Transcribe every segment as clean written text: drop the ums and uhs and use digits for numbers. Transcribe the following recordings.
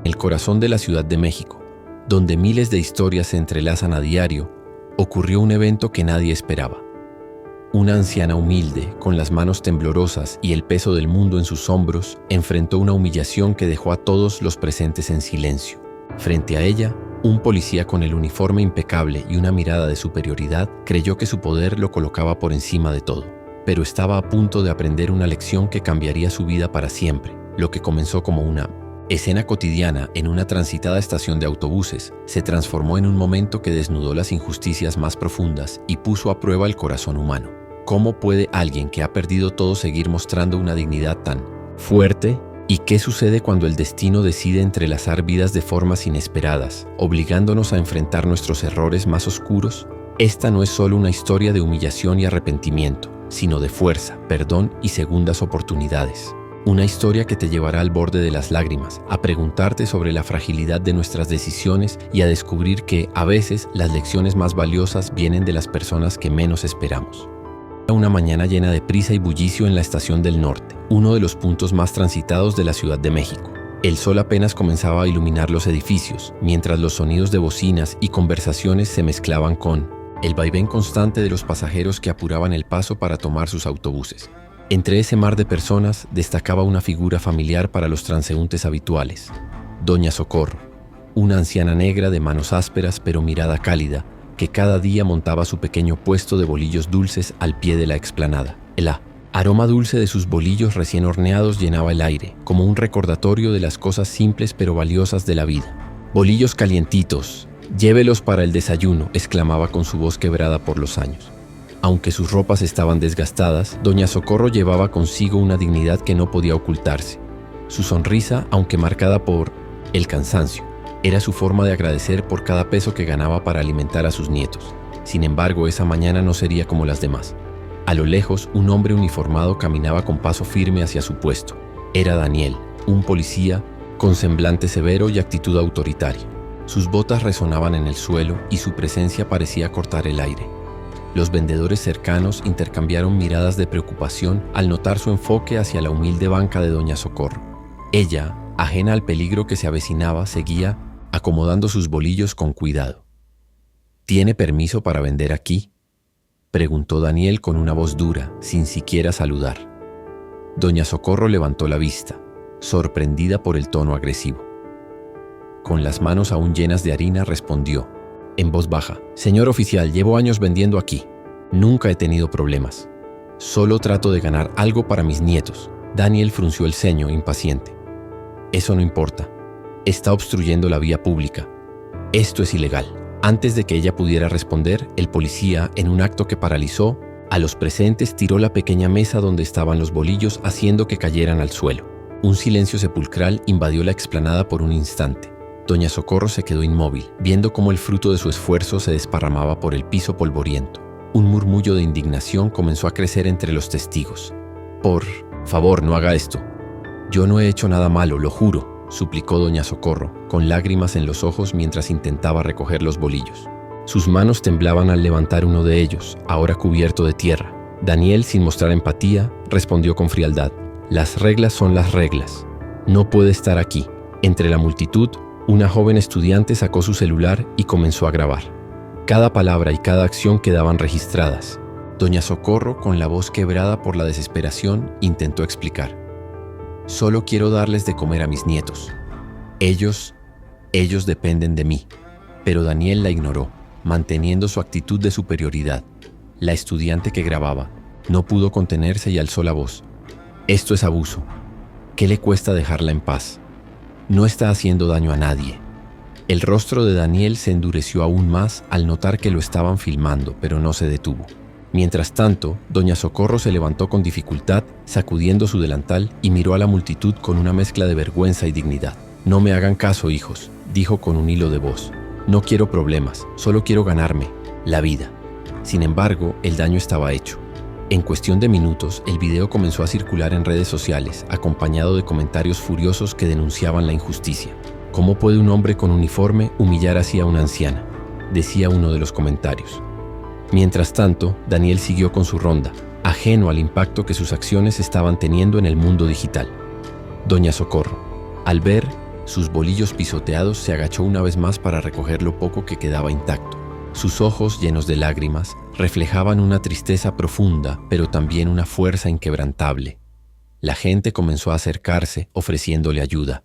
El corazón de la Ciudad de México, donde miles de historias se entrelazan a diario, ocurrió un evento que nadie esperaba. Una anciana humilde, con las manos temblorosas y el peso del mundo en sus hombros, enfrentó una humillación que dejó a todos los presentes en silencio. Frente a ella, un policía con el uniforme impecable y una mirada de superioridad creyó que su poder lo colocaba por encima de todo, pero estaba a punto de aprender una lección que cambiaría su vida para siempre. Lo que comenzó como una escena cotidiana en una transitada estación de autobuses se transformó en un momento que desnudó las injusticias más profundas y puso a prueba el corazón humano. ¿Cómo puede alguien que ha perdido todo seguir mostrando una dignidad tan fuerte? ¿Y qué sucede cuando el destino decide entrelazar vidas de formas inesperadas, obligándonos a enfrentar nuestros errores más oscuros? Esta no es solo una historia de humillación y arrepentimiento, sino de fuerza, perdón y segundas oportunidades. Una historia que te llevará al borde de las lágrimas, a preguntarte sobre la fragilidad de nuestras decisiones y a descubrir que, a veces, las lecciones más valiosas vienen de las personas que menos esperamos. Una mañana llena de prisa y bullicio en la Estación del Norte, uno de los puntos más transitados de la Ciudad de México. El sol apenas comenzaba a iluminar los edificios, mientras los sonidos de bocinas y conversaciones se mezclaban con el vaivén constante de los pasajeros que apuraban el paso para tomar sus autobuses. Entre ese mar de personas destacaba una figura familiar para los transeúntes habituales: Doña Socorro, una anciana negra de manos ásperas pero mirada cálida, que cada día montaba su pequeño puesto de bolillos dulces al pie de la explanada. El aroma dulce de sus bolillos recién horneados llenaba el aire, como un recordatorio de las cosas simples pero valiosas de la vida. «Bolillos calientitos, llévelos para el desayuno», exclamaba con su voz quebrada por los años. Aunque sus ropas estaban desgastadas, Doña Socorro llevaba consigo una dignidad que no podía ocultarse. Su sonrisa, aunque marcada por el cansancio, era su forma de agradecer por cada peso que ganaba para alimentar a sus nietos. Sin embargo, esa mañana no sería como las demás. A lo lejos, un hombre uniformado caminaba con paso firme hacia su puesto. Era Daniel, un policía con semblante severo y actitud autoritaria. Sus botas resonaban en el suelo y su presencia parecía cortar el aire. Los vendedores cercanos intercambiaron miradas de preocupación al notar su enfoque hacia la humilde banca de Doña Socorro. Ella, ajena al peligro que se avecinaba, seguía acomodando sus bolillos con cuidado. «¿Tiene permiso para vender aquí?», preguntó Daniel con una voz dura, sin siquiera saludar. Doña Socorro levantó la vista, sorprendida por el tono agresivo. Con las manos aún llenas de harina respondió, en voz baja: «Señor oficial, llevo años vendiendo aquí. Nunca he tenido problemas. Solo trato de ganar algo para mis nietos». Daniel frunció el ceño, impaciente. «Eso no importa. Está obstruyendo la vía pública. Esto es ilegal». Antes de que ella pudiera responder, el policía, en un acto que paralizó a los presentes, tiró la pequeña mesa donde estaban los bolillos, haciendo que cayeran al suelo. Un silencio sepulcral invadió la explanada por un instante. Doña Socorro se quedó inmóvil, viendo cómo el fruto de su esfuerzo se desparramaba por el piso polvoriento. Un murmullo de indignación comenzó a crecer entre los testigos. «Por favor, no haga esto. Yo no he hecho nada malo, lo juro», suplicó Doña Socorro, con lágrimas en los ojos mientras intentaba recoger los bolillos. Sus manos temblaban al levantar uno de ellos, ahora cubierto de tierra. Daniel, sin mostrar empatía, respondió con frialdad: «Las reglas son las reglas. No puede estar aquí». Entre la multitud, una joven estudiante sacó su celular y comenzó a grabar. Cada palabra y cada acción quedaban registradas. Doña Socorro, con la voz quebrada por la desesperación, intentó explicar: «Solo quiero darles de comer a mis nietos. Ellos dependen de mí». Pero Daniel la ignoró, manteniendo su actitud de superioridad. La estudiante que grababa no pudo contenerse y alzó la voz: «Esto es abuso. ¿Qué le cuesta dejarla en paz? No está haciendo daño a nadie». El rostro de Daniel se endureció aún más al notar que lo estaban filmando, pero no se detuvo. Mientras tanto, Doña Socorro se levantó con dificultad, sacudiendo su delantal, y miró a la multitud con una mezcla de vergüenza y dignidad. «No me hagan caso, hijos», dijo con un hilo de voz. «No quiero problemas, solo quiero ganarme la vida». Sin embargo, el daño estaba hecho. En cuestión de minutos, el video comenzó a circular en redes sociales, acompañado de comentarios furiosos que denunciaban la injusticia. «¿Cómo puede un hombre con uniforme humillar así a una anciana?», decía uno de los comentarios. Mientras tanto, Daniel siguió con su ronda, ajeno al impacto que sus acciones estaban teniendo en el mundo digital. Doña Socorro, al ver Sus bolillos pisoteados, se agachó una vez más para recoger lo poco que quedaba intacto. Sus ojos, llenos de lágrimas, reflejaban una tristeza profunda, pero también una fuerza inquebrantable. La gente comenzó a acercarse, ofreciéndole ayuda.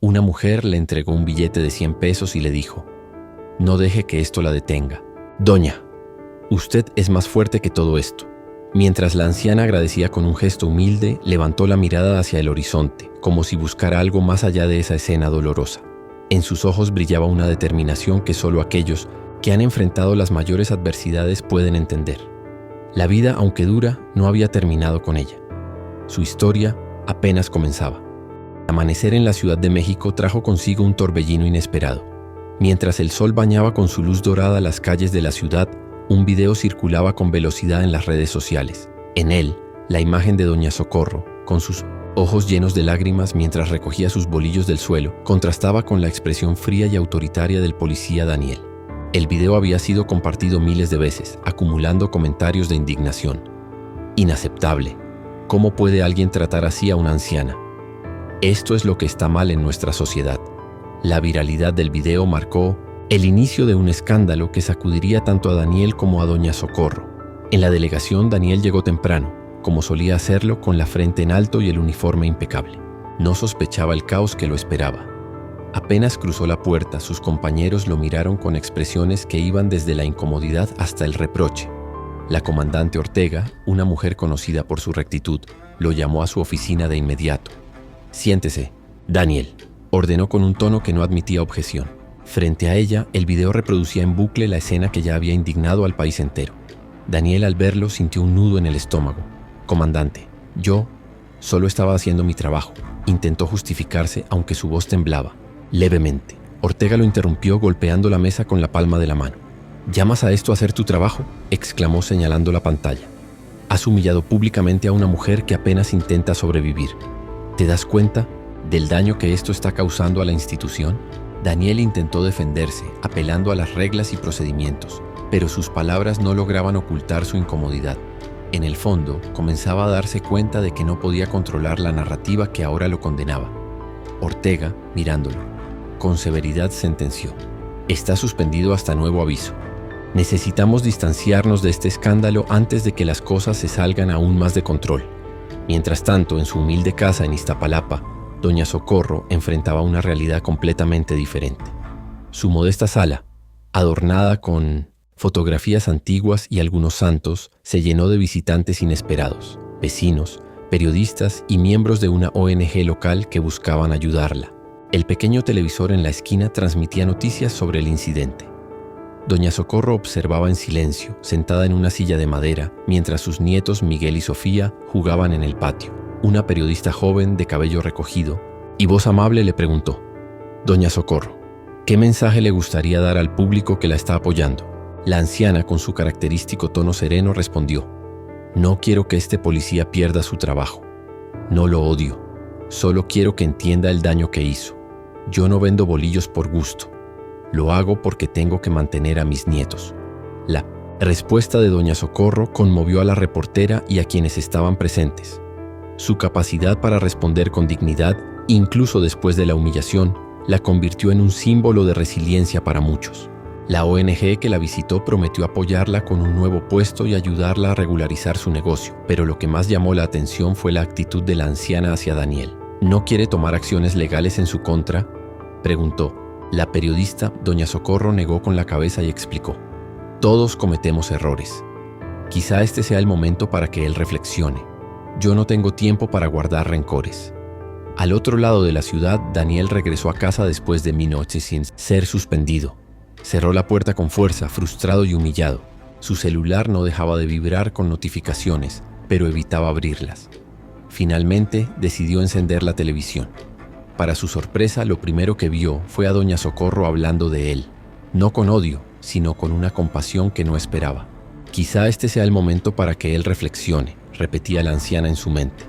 Una mujer le entregó un billete de 100 pesos y le dijo: «No deje que esto la detenga. Doña, usted es más fuerte que todo esto». Mientras la anciana agradecía con un gesto humilde, levantó la mirada hacia el horizonte, como si buscara algo más allá de esa escena dolorosa. En sus ojos brillaba una determinación que solo aquellos que han enfrentado las mayores adversidades pueden entender. La vida, aunque dura, no había terminado con ella. Su historia apenas comenzaba. El amanecer en la Ciudad de México trajo consigo un torbellino inesperado. Mientras el sol bañaba con su luz dorada las calles de la ciudad, un video circulaba con velocidad en las redes sociales. En él, la imagen de Doña Socorro, con sus ojos llenos de lágrimas mientras recogía sus bolillos del suelo, contrastaba con la expresión fría y autoritaria del policía Daniel. El video había sido compartido miles de veces, acumulando comentarios de indignación. Inaceptable. ¿Cómo puede alguien tratar así a una anciana? Esto es lo que está mal en nuestra sociedad. La viralidad del video marcó el inicio de un escándalo que sacudiría tanto a Daniel como a Doña Socorro. En la delegación, Daniel llegó temprano, como solía hacerlo, con la frente en alto y el uniforme impecable. No sospechaba el caos que lo esperaba. Apenas cruzó la puerta, sus compañeros lo miraron con expresiones que iban desde la incomodidad hasta el reproche. La comandante Ortega, una mujer conocida por su rectitud, lo llamó a su oficina de inmediato. «Siéntese, Daniel», ordenó con un tono que no admitía objeción. Frente a ella, el video reproducía en bucle la escena que ya había indignado al país entero. Daniel, al verlo, sintió un nudo en el estómago. «Comandante, yo solo estaba haciendo mi trabajo», intentó justificarse, aunque su voz temblaba. Levemente, Ortega lo interrumpió golpeando la mesa con la palma de la mano. «¿Llamas a esto hacer tu trabajo?», exclamó señalando la pantalla. «Has humillado públicamente a una mujer que apenas intenta sobrevivir. ¿Te das cuenta del daño que esto está causando a la institución?». Daniel intentó defenderse, apelando a las reglas y procedimientos, pero sus palabras no lograban ocultar su incomodidad. En el fondo, comenzaba a darse cuenta de que no podía controlar la narrativa que ahora lo condenaba. Ortega, mirándolo, con severidad sentenció: «Está suspendido hasta nuevo aviso. Necesitamos distanciarnos de este escándalo antes de que las cosas se salgan aún más de control». Mientras tanto, en su humilde casa en Iztapalapa, Doña Socorro enfrentaba una realidad completamente diferente. Su modesta sala, adornada con fotografías antiguas y algunos santos, se llenó de visitantes inesperados, vecinos, periodistas y miembros de una ONG local que buscaban ayudarla. El pequeño televisor en la esquina transmitía noticias sobre el incidente. Doña Socorro observaba en silencio, sentada en una silla de madera, mientras sus nietos Miguel y Sofía jugaban en el patio. Una periodista joven de cabello recogido y voz amable le preguntó: «Doña Socorro, ¿qué mensaje le gustaría dar al público que la está apoyando?». La anciana, con su característico tono sereno, respondió: «No quiero que este policía pierda su trabajo. No lo odio. Solo quiero que entienda el daño que hizo. Yo no vendo bolillos por gusto. Lo hago porque tengo que mantener a mis nietos». La respuesta de Doña Socorro conmovió a la reportera y a quienes estaban presentes. Su capacidad para responder con dignidad, incluso después de la humillación, la convirtió en un símbolo de resiliencia para muchos. La ONG que la visitó prometió apoyarla con un nuevo puesto y ayudarla a regularizar su negocio, pero lo que más llamó la atención fue la actitud de la anciana hacia Daniel. ¿No quiere tomar acciones legales en su contra?, preguntó. La periodista, Doña Socorro, negó con la cabeza y explicó: «Todos cometemos errores. Quizá este sea el momento para que él reflexione. Yo no tengo tiempo para guardar rencores». Al otro lado de la ciudad, Daniel regresó a casa después de 1 noche sin ser suspendido. Cerró la puerta con fuerza, frustrado y humillado. Su celular no dejaba de vibrar con notificaciones, pero evitaba abrirlas. Finalmente, decidió encender la televisión. Para su sorpresa, lo primero que vio fue a Doña Socorro hablando de él, no con odio, sino con una compasión que no esperaba. «Quizá este sea el momento para que él reflexione», repetía la anciana en su mente.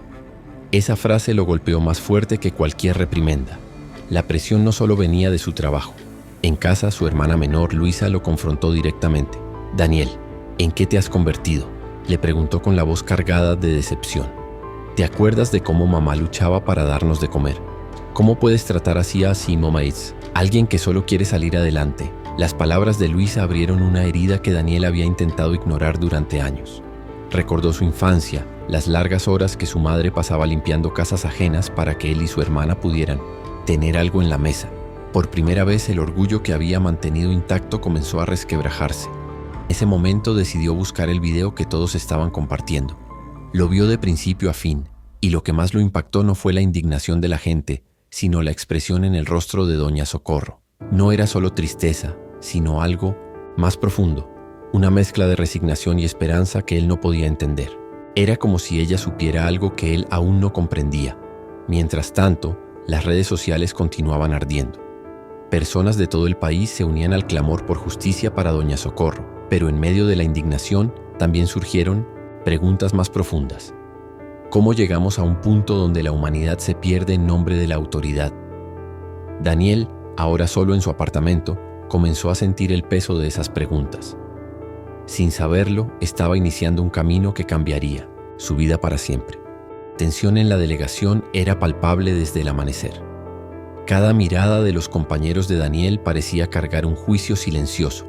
Esa frase lo golpeó más fuerte que cualquier reprimenda. La presión no solo venía de su trabajo. En casa, su hermana menor, Luisa, lo confrontó directamente. «Daniel, ¿en qué te has convertido?», le preguntó con la voz cargada de decepción. «¿Te acuerdas de cómo mamá luchaba para darnos de comer? ¿Cómo puedes tratar así a Simo Maitz, alguien que solo quiere salir adelante? Las palabras de Luisa abrieron una herida que Daniel había intentado ignorar durante años. Recordó su infancia, las largas horas que su madre pasaba limpiando casas ajenas para que él y su hermana pudieran tener algo en la mesa. Por primera vez el orgullo que había mantenido intacto comenzó a resquebrajarse. En ese momento decidió buscar el video que todos estaban compartiendo. Lo vio de principio a fin, y lo que más lo impactó no fue la indignación de la gente, sino la expresión en el rostro de doña Socorro. No era solo tristeza, sino algo más profundo, una mezcla de resignación y esperanza que él no podía entender. Era como si ella supiera algo que él aún no comprendía. Mientras tanto, las redes sociales continuaban ardiendo. Personas de todo el país se unían al clamor por justicia para doña Socorro, pero en medio de la indignación también surgieron preguntas más profundas. ¿Cómo llegamos a un punto donde la humanidad se pierde en nombre de la autoridad? Daniel, ahora solo en su apartamento, comenzó a sentir el peso de esas preguntas. Sin saberlo, estaba iniciando un camino que cambiaría su vida para siempre. La tensión en la delegación era palpable desde el amanecer. Cada mirada de los compañeros de Daniel parecía cargar un juicio silencioso.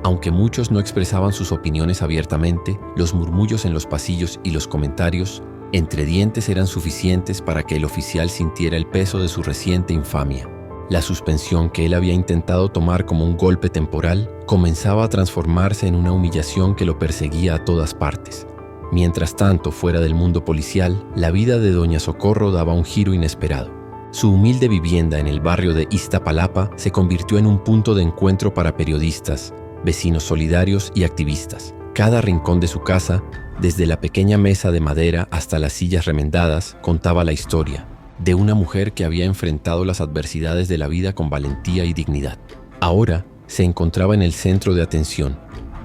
Aunque muchos no expresaban sus opiniones abiertamente, los murmullos en los pasillos y los comentarios entre dientes eran suficientes para que el oficial sintiera el peso de su reciente infamia. La suspensión que él había intentado tomar como un golpe temporal comenzaba a transformarse en una humillación que lo perseguía a todas partes. Mientras tanto, fuera del mundo policial, la vida de doña Socorro daba un giro inesperado. Su humilde vivienda en el barrio de Iztapalapa se convirtió en un punto de encuentro para periodistas, vecinos solidarios y activistas. Cada rincón de su casa, desde la pequeña mesa de madera hasta las sillas remendadas, contaba la historia de una mujer que había enfrentado las adversidades de la vida con valentía y dignidad. Ahora se encontraba en el centro de atención,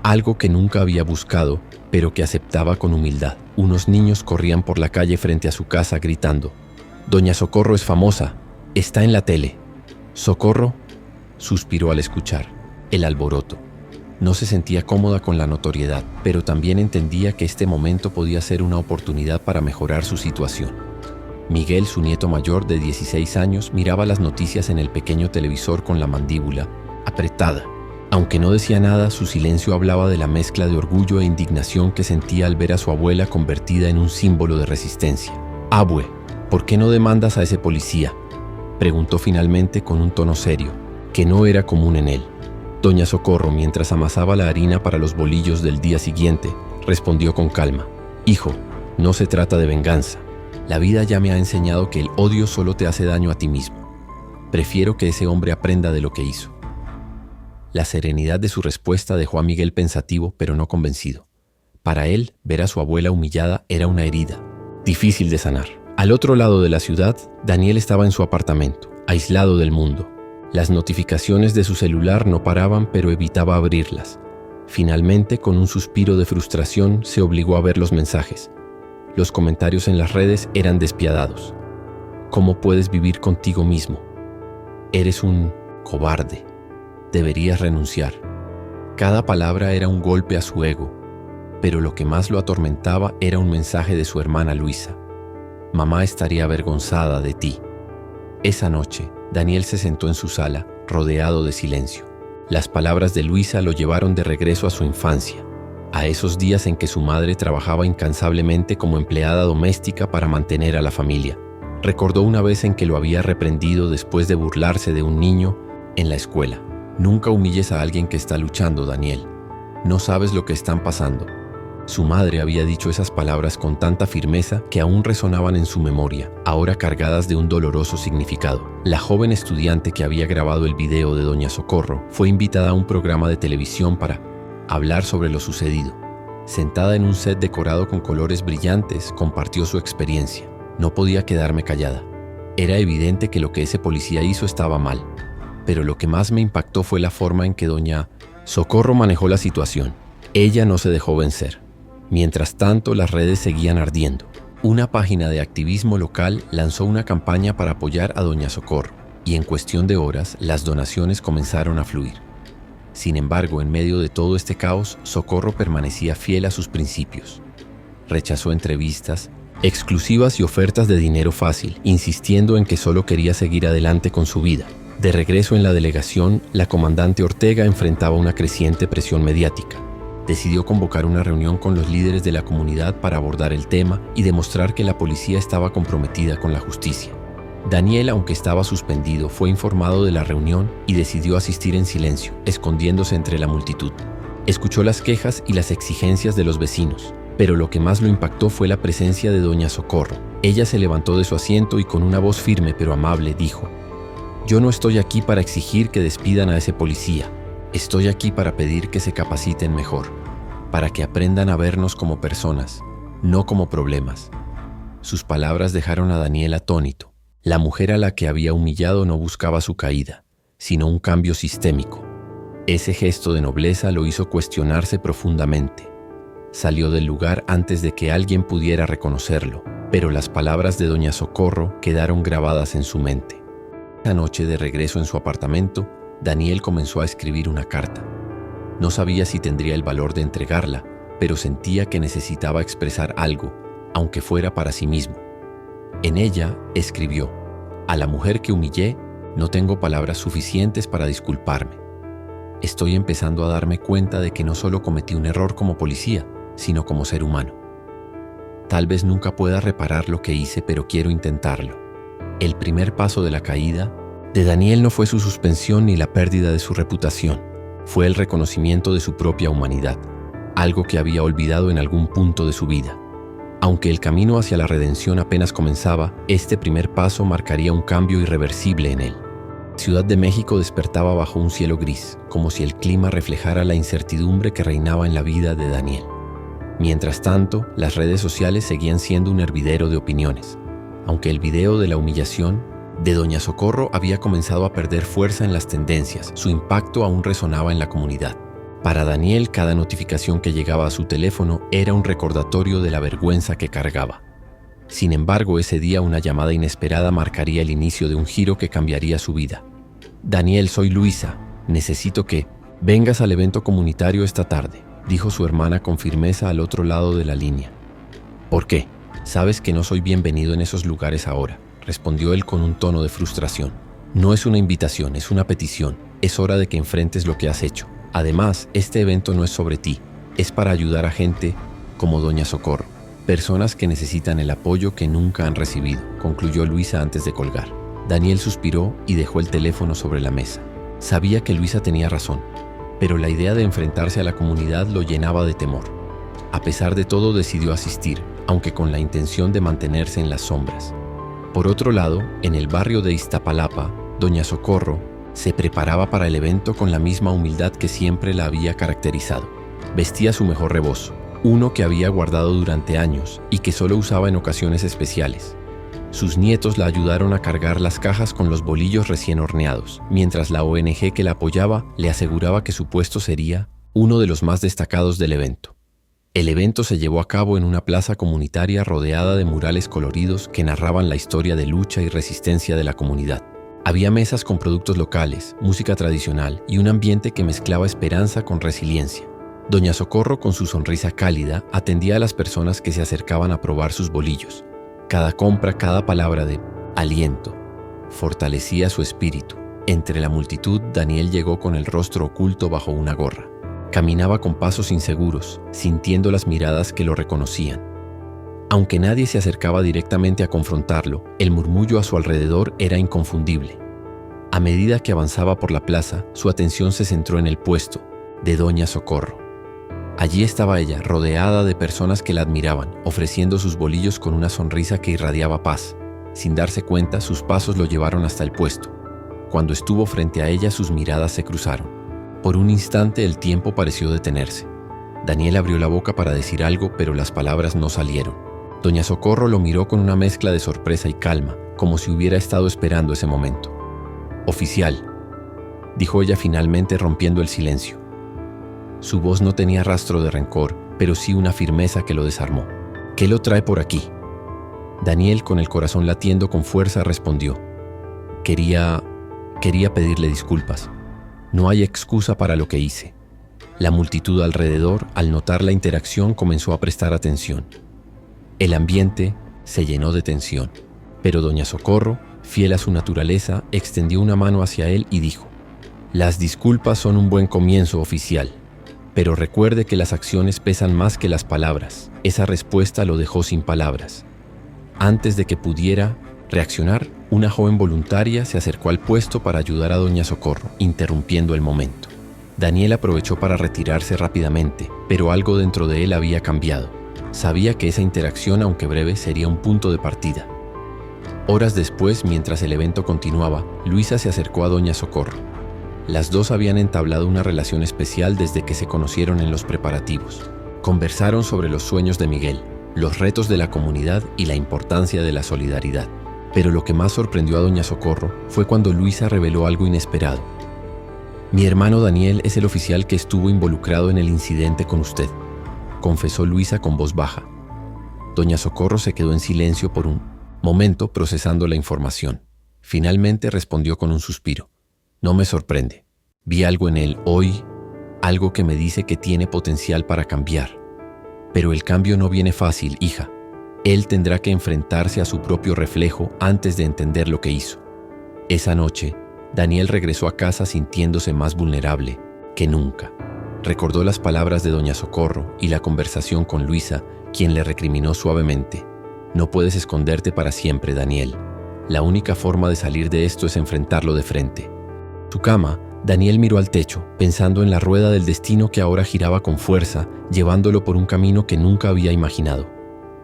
algo que nunca había buscado, pero que aceptaba con humildad. Unos niños corrían por la calle frente a su casa gritando: «Doña Socorro es famosa, está en la tele». «¿Socorro?», suspiró al escuchar el alboroto. No se sentía cómoda con la notoriedad, pero también entendía que este momento podía ser una oportunidad para mejorar su situación. Miguel, su nieto mayor de 16 años, miraba las noticias en el pequeño televisor con la mandíbula apretada. Aunque no decía nada, su silencio hablaba de la mezcla de orgullo e indignación que sentía al ver a su abuela convertida en un símbolo de resistencia. «Abue, ¿por qué no demandas a ese policía?», preguntó finalmente con un tono serio, que no era común en él. Doña Socorro, mientras amasaba la harina para los bolillos del día siguiente, respondió con calma: «Hijo, no se trata de venganza. La vida ya me ha enseñado que el odio solo te hace daño a ti mismo. Prefiero que ese hombre aprenda de lo que hizo». La serenidad de su respuesta dejó a Miguel pensativo, pero no convencido. Para él, ver a su abuela humillada era una herida, difícil de sanar. Al otro lado de la ciudad, Daniel estaba en su apartamento, aislado del mundo. Las notificaciones de su celular no paraban, pero evitaba abrirlas. Finalmente, con un suspiro de frustración, se obligó a ver los mensajes. Los comentarios en las redes eran despiadados. «¿Cómo puedes vivir contigo mismo? Eres un cobarde. Deberías renunciar». Cada palabra era un golpe a su ego, pero lo que más lo atormentaba era un mensaje de su hermana Luisa: «Mamá estaría avergonzada de ti». Esa noche, Daniel se sentó en su sala, rodeado de silencio. Las palabras de Luisa lo llevaron de regreso a su infancia, a esos días en que su madre trabajaba incansablemente como empleada doméstica para mantener a la familia. Recordó una vez en que lo había reprendido después de burlarse de un niño en la escuela. «Nunca humilles a alguien que está luchando, Daniel. No sabes lo que están pasando». Su madre había dicho esas palabras con tanta firmeza que aún resonaban en su memoria, ahora cargadas de un doloroso significado. La joven estudiante que había grabado el video de doña Socorro fue invitada a un programa de televisión para hablar sobre lo sucedido. Sentada en un set decorado con colores brillantes, compartió su experiencia. «No podía quedarme callada. Era evidente que lo que ese policía hizo estaba mal. Pero lo que más me impactó fue la forma en que doña Socorro manejó la situación. Ella no se dejó vencer». Mientras tanto, las redes seguían ardiendo. Una página de activismo local lanzó una campaña para apoyar a doña Socorro, y en cuestión de horas las donaciones comenzaron a fluir. Sin embargo, en medio de todo este caos, Socorro permanecía fiel a sus principios. Rechazó entrevistas, exclusivas y ofertas de dinero fácil, insistiendo en que solo quería seguir adelante con su vida. De regreso en la delegación, la comandante Ortega enfrentaba una creciente presión mediática. Decidió convocar una reunión con los líderes de la comunidad para abordar el tema y demostrar que la policía estaba comprometida con la justicia. Daniel, aunque estaba suspendido, fue informado de la reunión y decidió asistir en silencio, escondiéndose entre la multitud. Escuchó las quejas y las exigencias de los vecinos, pero lo que más lo impactó fue la presencia de doña Socorro. Ella se levantó de su asiento y con una voz firme pero amable dijo: «Yo no estoy aquí para exigir que despidan a ese policía. Estoy aquí para pedir que se capaciten mejor, para que aprendan a vernos como personas, no como problemas». Sus palabras dejaron a Daniel atónito. La mujer a la que había humillado no buscaba su caída, sino un cambio sistémico. Ese gesto de nobleza lo hizo cuestionarse profundamente. Salió del lugar antes de que alguien pudiera reconocerlo, pero las palabras de doña Socorro quedaron grabadas en su mente. Esa noche, de regreso en su apartamento, Daniel comenzó a escribir una carta. No sabía si tendría el valor de entregarla, pero sentía que necesitaba expresar algo, aunque fuera para sí mismo. En ella escribió: «A la mujer que humillé, no tengo palabras suficientes para disculparme. Estoy empezando a darme cuenta de que no solo cometí un error como policía, sino como ser humano. Tal vez nunca pueda reparar lo que hice, pero quiero intentarlo». El primer paso de la caída de Daniel no fue su suspensión ni la pérdida de su reputación, fue el reconocimiento de su propia humanidad, algo que había olvidado en algún punto de su vida. Aunque el camino hacia la redención apenas comenzaba, este primer paso marcaría un cambio irreversible en él. Ciudad de México despertaba bajo un cielo gris, como si el clima reflejara la incertidumbre que reinaba en la vida de Daniel. Mientras tanto, las redes sociales seguían siendo un hervidero de opiniones. Aunque el video de la humillación de doña Socorro había comenzado a perder fuerza en las tendencias, su impacto aún resonaba en la comunidad. Para Daniel, cada notificación que llegaba a su teléfono era un recordatorio de la vergüenza que cargaba. Sin embargo, ese día una llamada inesperada marcaría el inicio de un giro que cambiaría su vida. «Daniel, soy Luisa. Necesito que vengas al evento comunitario esta tarde», dijo su hermana con firmeza al otro lado de la línea. «¿Por qué? Sabes que no soy bienvenido en esos lugares ahora», respondió él con un tono de frustración. «No es una invitación, es una petición. Es hora de que enfrentes lo que has hecho. Además, este evento no es sobre ti, es para ayudar a gente como doña Socorro, personas que necesitan el apoyo que nunca han recibido», concluyó Luisa antes de colgar. Daniel suspiró y dejó el teléfono sobre la mesa. Sabía que Luisa tenía razón, pero la idea de enfrentarse a la comunidad lo llenaba de temor. A pesar de todo, decidió asistir, aunque con la intención de mantenerse en las sombras. Por otro lado, en el barrio de Iztapalapa, doña Socorro se preparaba para el evento con la misma humildad que siempre la había caracterizado. Vestía su mejor rebozo, uno que había guardado durante años y que solo usaba en ocasiones especiales. Sus nietos la ayudaron a cargar las cajas con los bolillos recién horneados, mientras la ONG que la apoyaba le aseguraba que su puesto sería uno de los más destacados del evento. El evento se llevó a cabo en una plaza comunitaria rodeada de murales coloridos que narraban la historia de lucha y resistencia de la comunidad. Había mesas con productos locales, música tradicional y un ambiente que mezclaba esperanza con resiliencia. Doña Socorro, con su sonrisa cálida, atendía a las personas que se acercaban a probar sus bolillos. Cada compra, cada palabra de aliento, fortalecía su espíritu. Entre la multitud, Daniel llegó con el rostro oculto bajo una gorra. Caminaba con pasos inseguros, sintiendo las miradas que lo reconocían. Aunque nadie se acercaba directamente a confrontarlo, el murmullo a su alrededor era inconfundible. A medida que avanzaba por la plaza, su atención se centró en el puesto de doña Socorro. Allí estaba ella, rodeada de personas que la admiraban, ofreciendo sus bolillos con una sonrisa que irradiaba paz. Sin darse cuenta, sus pasos lo llevaron hasta el puesto. Cuando estuvo frente a ella, sus miradas se cruzaron. Por un instante el tiempo pareció detenerse. Daniel abrió la boca para decir algo, pero las palabras no salieron. Doña Socorro lo miró con una mezcla de sorpresa y calma, como si hubiera estado esperando ese momento. «Oficial», dijo ella finalmente, rompiendo el silencio. Su voz no tenía rastro de rencor, pero sí una firmeza que lo desarmó. «¿Qué lo trae por aquí?». Daniel, con el corazón latiendo con fuerza, respondió: Quería pedirle disculpas. No hay excusa para lo que hice». La multitud alrededor, al notar la interacción, comenzó a prestar atención. El ambiente se llenó de tensión. Pero doña Socorro, fiel a su naturaleza, extendió una mano hacia él y dijo: «Las disculpas son un buen comienzo, oficial. Pero recuerde que las acciones pesan más que las palabras». Esa respuesta lo dejó sin palabras. Antes de que pudiera reaccionar, una joven voluntaria se acercó al puesto para ayudar a doña Socorro, interrumpiendo el momento. Daniel aprovechó para retirarse rápidamente, pero algo dentro de él había cambiado. Sabía que esa interacción, aunque breve, sería un punto de partida. Horas después, mientras el evento continuaba, Luisa se acercó a doña Socorro. Las dos habían entablado una relación especial desde que se conocieron en los preparativos. Conversaron sobre los sueños de Miguel, los retos de la comunidad y la importancia de la solidaridad. Pero lo que más sorprendió a doña Socorro fue cuando Luisa reveló algo inesperado. «Mi hermano Daniel es el oficial que estuvo involucrado en el incidente con usted», confesó Luisa con voz baja. Doña Socorro se quedó en silencio por un momento procesando la información. Finalmente respondió con un suspiro: «No me sorprende. Vi algo en él hoy, algo que me dice que tiene potencial para cambiar. Pero el cambio no viene fácil, hija. Él tendrá que enfrentarse a su propio reflejo antes de entender lo que hizo». Esa noche, Daniel regresó a casa sintiéndose más vulnerable que nunca. Recordó las palabras de doña Socorro y la conversación con Luisa, quien le recriminó suavemente: «No puedes esconderte para siempre, Daniel. La única forma de salir de esto es enfrentarlo de frente». Su cama, Daniel miró al techo, pensando en la rueda del destino que ahora giraba con fuerza, llevándolo por un camino que nunca había imaginado.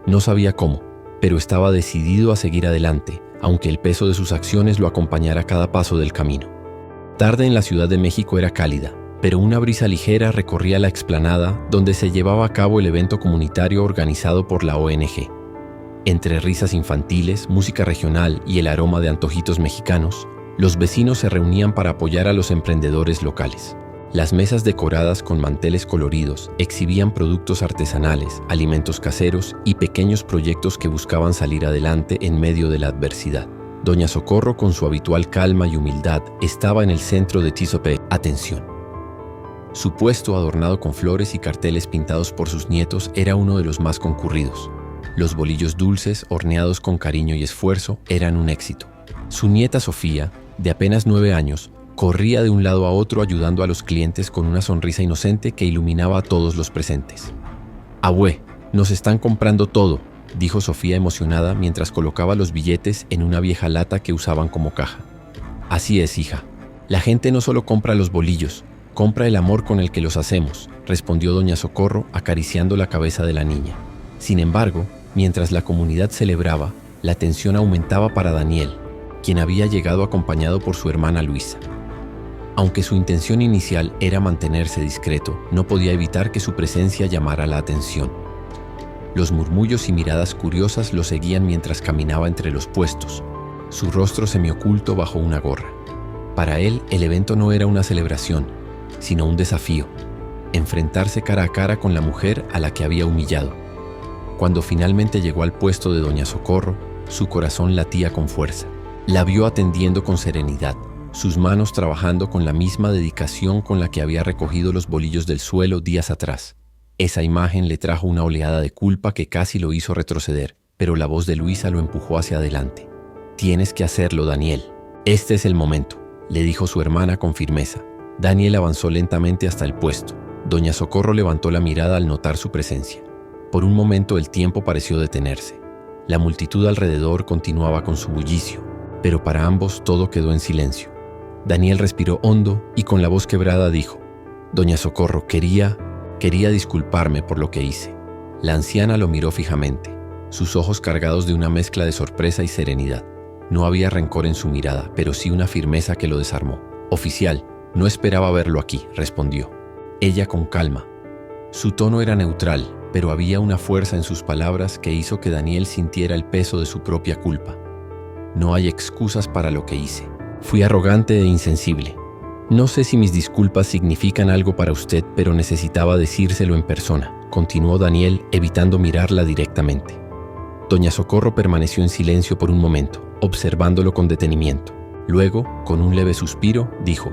No sabía cómo, pero estaba decidido a seguir adelante, aunque el peso de sus acciones lo acompañara a cada paso del camino. Tarde en la Ciudad de México era cálida, pero una brisa ligera recorría la explanada donde se llevaba a cabo el evento comunitario organizado por la ONG. Entre risas infantiles, música regional y el aroma de antojitos mexicanos, los vecinos se reunían para apoyar a los emprendedores locales. Las mesas decoradas con manteles coloridos exhibían productos artesanales, alimentos caseros y pequeños proyectos que buscaban salir adelante en medio de la adversidad. Doña Socorro, con su habitual calma y humildad, estaba en el centro de atención. Su puesto, adornado con flores y carteles pintados por sus nietos, era uno de los más concurridos. Los bolillos dulces, horneados con cariño y esfuerzo, eran un éxito. Su nieta Sofía, de apenas 9 años, corría de un lado a otro ayudando a los clientes con una sonrisa inocente que iluminaba a todos los presentes. «Abue, nos están comprando todo», dijo Sofía emocionada mientras colocaba los billetes en una vieja lata que usaban como caja. «Así es, hija. La gente no solo compra los bolillos, compra el amor con el que los hacemos», respondió doña Socorro acariciando la cabeza de la niña. Sin embargo, mientras la comunidad celebraba, la tensión aumentaba para Daniel, quien había llegado acompañado por su hermana Luisa. Aunque su intención inicial era mantenerse discreto, no podía evitar que su presencia llamara la atención. Los murmullos y miradas curiosas lo seguían mientras caminaba entre los puestos, su rostro semioculto bajo una gorra. Para él, el evento no era una celebración, sino un desafío: enfrentarse cara a cara con la mujer a la que había humillado. Cuando finalmente llegó al puesto de doña Socorro, su corazón latía con fuerza. La vio atendiendo con serenidad, sus manos trabajando con la misma dedicación con la que había recogido los bolillos del suelo días atrás. Esa imagen le trajo una oleada de culpa que casi lo hizo retroceder, pero la voz de Luisa lo empujó hacia adelante. «Tienes que hacerlo, Daniel. Este es el momento», le dijo su hermana con firmeza. Daniel avanzó lentamente hasta el puesto. Doña Socorro levantó la mirada al notar su presencia. Por un momento el tiempo pareció detenerse. La multitud alrededor continuaba con su bullicio, pero para ambos todo quedó en silencio. Daniel respiró hondo y con la voz quebrada dijo: «Doña Socorro, quería disculparme por lo que hice». La anciana lo miró fijamente, sus ojos cargados de una mezcla de sorpresa y serenidad. No había rencor en su mirada, pero sí una firmeza que lo desarmó. «Oficial, no esperaba verlo aquí», respondió. Ella con calma. Su tono era neutral, pero había una fuerza en sus palabras que hizo que Daniel sintiera el peso de su propia culpa. «No hay excusas para lo que hice. Fui arrogante e insensible. No sé si mis disculpas significan algo para usted, pero necesitaba decírselo en persona», continuó Daniel, evitando mirarla directamente. Doña Socorro permaneció en silencio por un momento, observándolo con detenimiento. Luego, con un leve suspiro, dijo: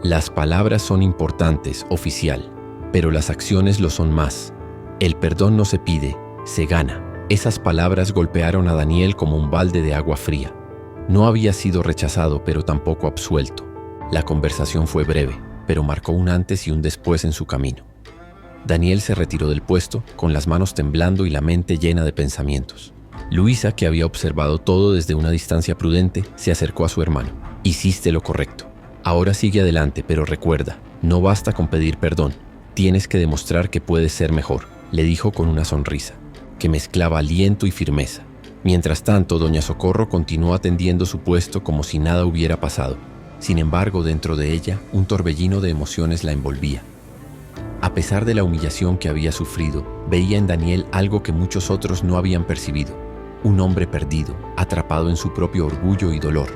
«Las palabras son importantes, oficial, pero las acciones lo son más. El perdón no se pide, se gana». Esas palabras golpearon a Daniel como un balde de agua fría. No había sido rechazado, pero tampoco absuelto. La conversación fue breve, pero marcó un antes y un después en su camino. Daniel se retiró del puesto, con las manos temblando y la mente llena de pensamientos. Luisa, que había observado todo desde una distancia prudente, se acercó a su hermano. «Hiciste lo correcto. Ahora sigue adelante, pero recuerda, no basta con pedir perdón. Tienes que demostrar que puedes ser mejor», le dijo con una sonrisa, que mezclaba aliento y firmeza. Mientras tanto, doña Socorro continuó atendiendo su puesto como si nada hubiera pasado. Sin embargo, dentro de ella, un torbellino de emociones la envolvía. A pesar de la humillación que había sufrido, veía en Daniel algo que muchos otros no habían percibido: un hombre perdido, atrapado en su propio orgullo y dolor.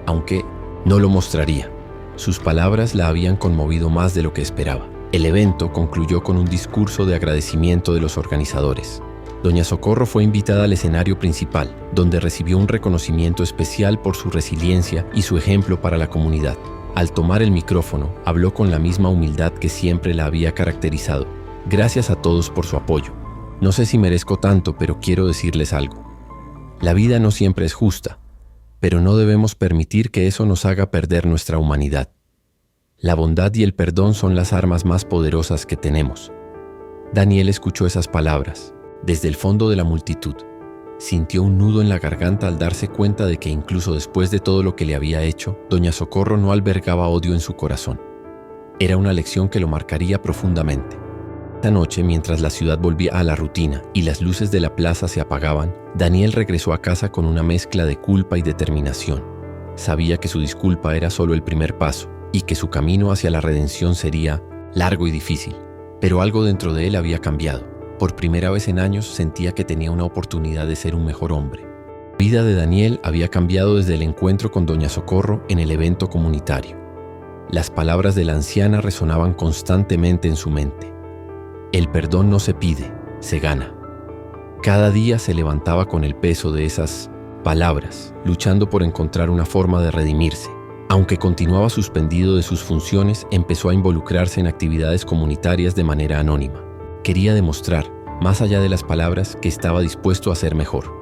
Aunque no lo mostraría. Sus palabras la habían conmovido más de lo que esperaba. El evento concluyó con un discurso de agradecimiento de los organizadores. Doña Socorro fue invitada al escenario principal, donde recibió un reconocimiento especial por su resiliencia y su ejemplo para la comunidad. Al tomar el micrófono, habló con la misma humildad que siempre la había caracterizado. «Gracias a todos por su apoyo. No sé si merezco tanto, pero quiero decirles algo. La vida no siempre es justa, pero no debemos permitir que eso nos haga perder nuestra humanidad. La bondad y el perdón son las armas más poderosas que tenemos». Daniel escuchó esas palabras. Desde el fondo de la multitud, sintió un nudo en la garganta al darse cuenta de que incluso después de todo lo que le había hecho, doña Socorro no albergaba odio en su corazón. Era una lección que lo marcaría profundamente. Esa noche, mientras la ciudad volvía a la rutina y las luces de la plaza se apagaban, Daniel regresó a casa con una mezcla de culpa y determinación. Sabía que su disculpa era solo el primer paso y que su camino hacia la redención sería largo y difícil, pero algo dentro de él había cambiado. Por primera vez en años sentía que tenía una oportunidad de ser un mejor hombre. La vida de Daniel había cambiado desde el encuentro con doña Socorro en el evento comunitario. Las palabras de la anciana resonaban constantemente en su mente. El perdón no se pide, se gana. Cada día se levantaba con el peso de esas palabras, luchando por encontrar una forma de redimirse. Aunque continuaba suspendido de sus funciones, empezó a involucrarse en actividades comunitarias de manera anónima. Quería demostrar, más allá de las palabras, que estaba dispuesto a ser mejor.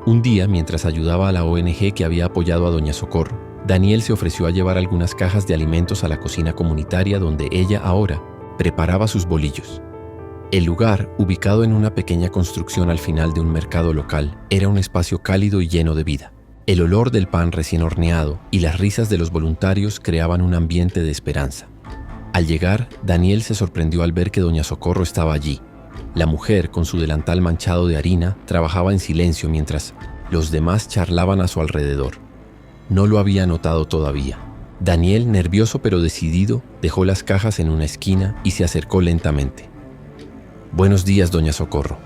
Un día, mientras ayudaba a la ONG que había apoyado a doña Socorro, Daniel se ofreció a llevar algunas cajas de alimentos a la cocina comunitaria donde ella ahora preparaba sus bolillos. El lugar, ubicado en una pequeña construcción al final de un mercado local, era un espacio cálido y lleno de vida. El olor del pan recién horneado y las risas de los voluntarios creaban un ambiente de esperanza. Al llegar, Daniel se sorprendió al ver que doña Socorro estaba allí. La mujer, con su delantal manchado de harina, trabajaba en silencio mientras los demás charlaban a su alrededor. No lo había notado todavía. Daniel, nervioso pero decidido, dejó las cajas en una esquina y se acercó lentamente. «Buenos días, doña Socorro»,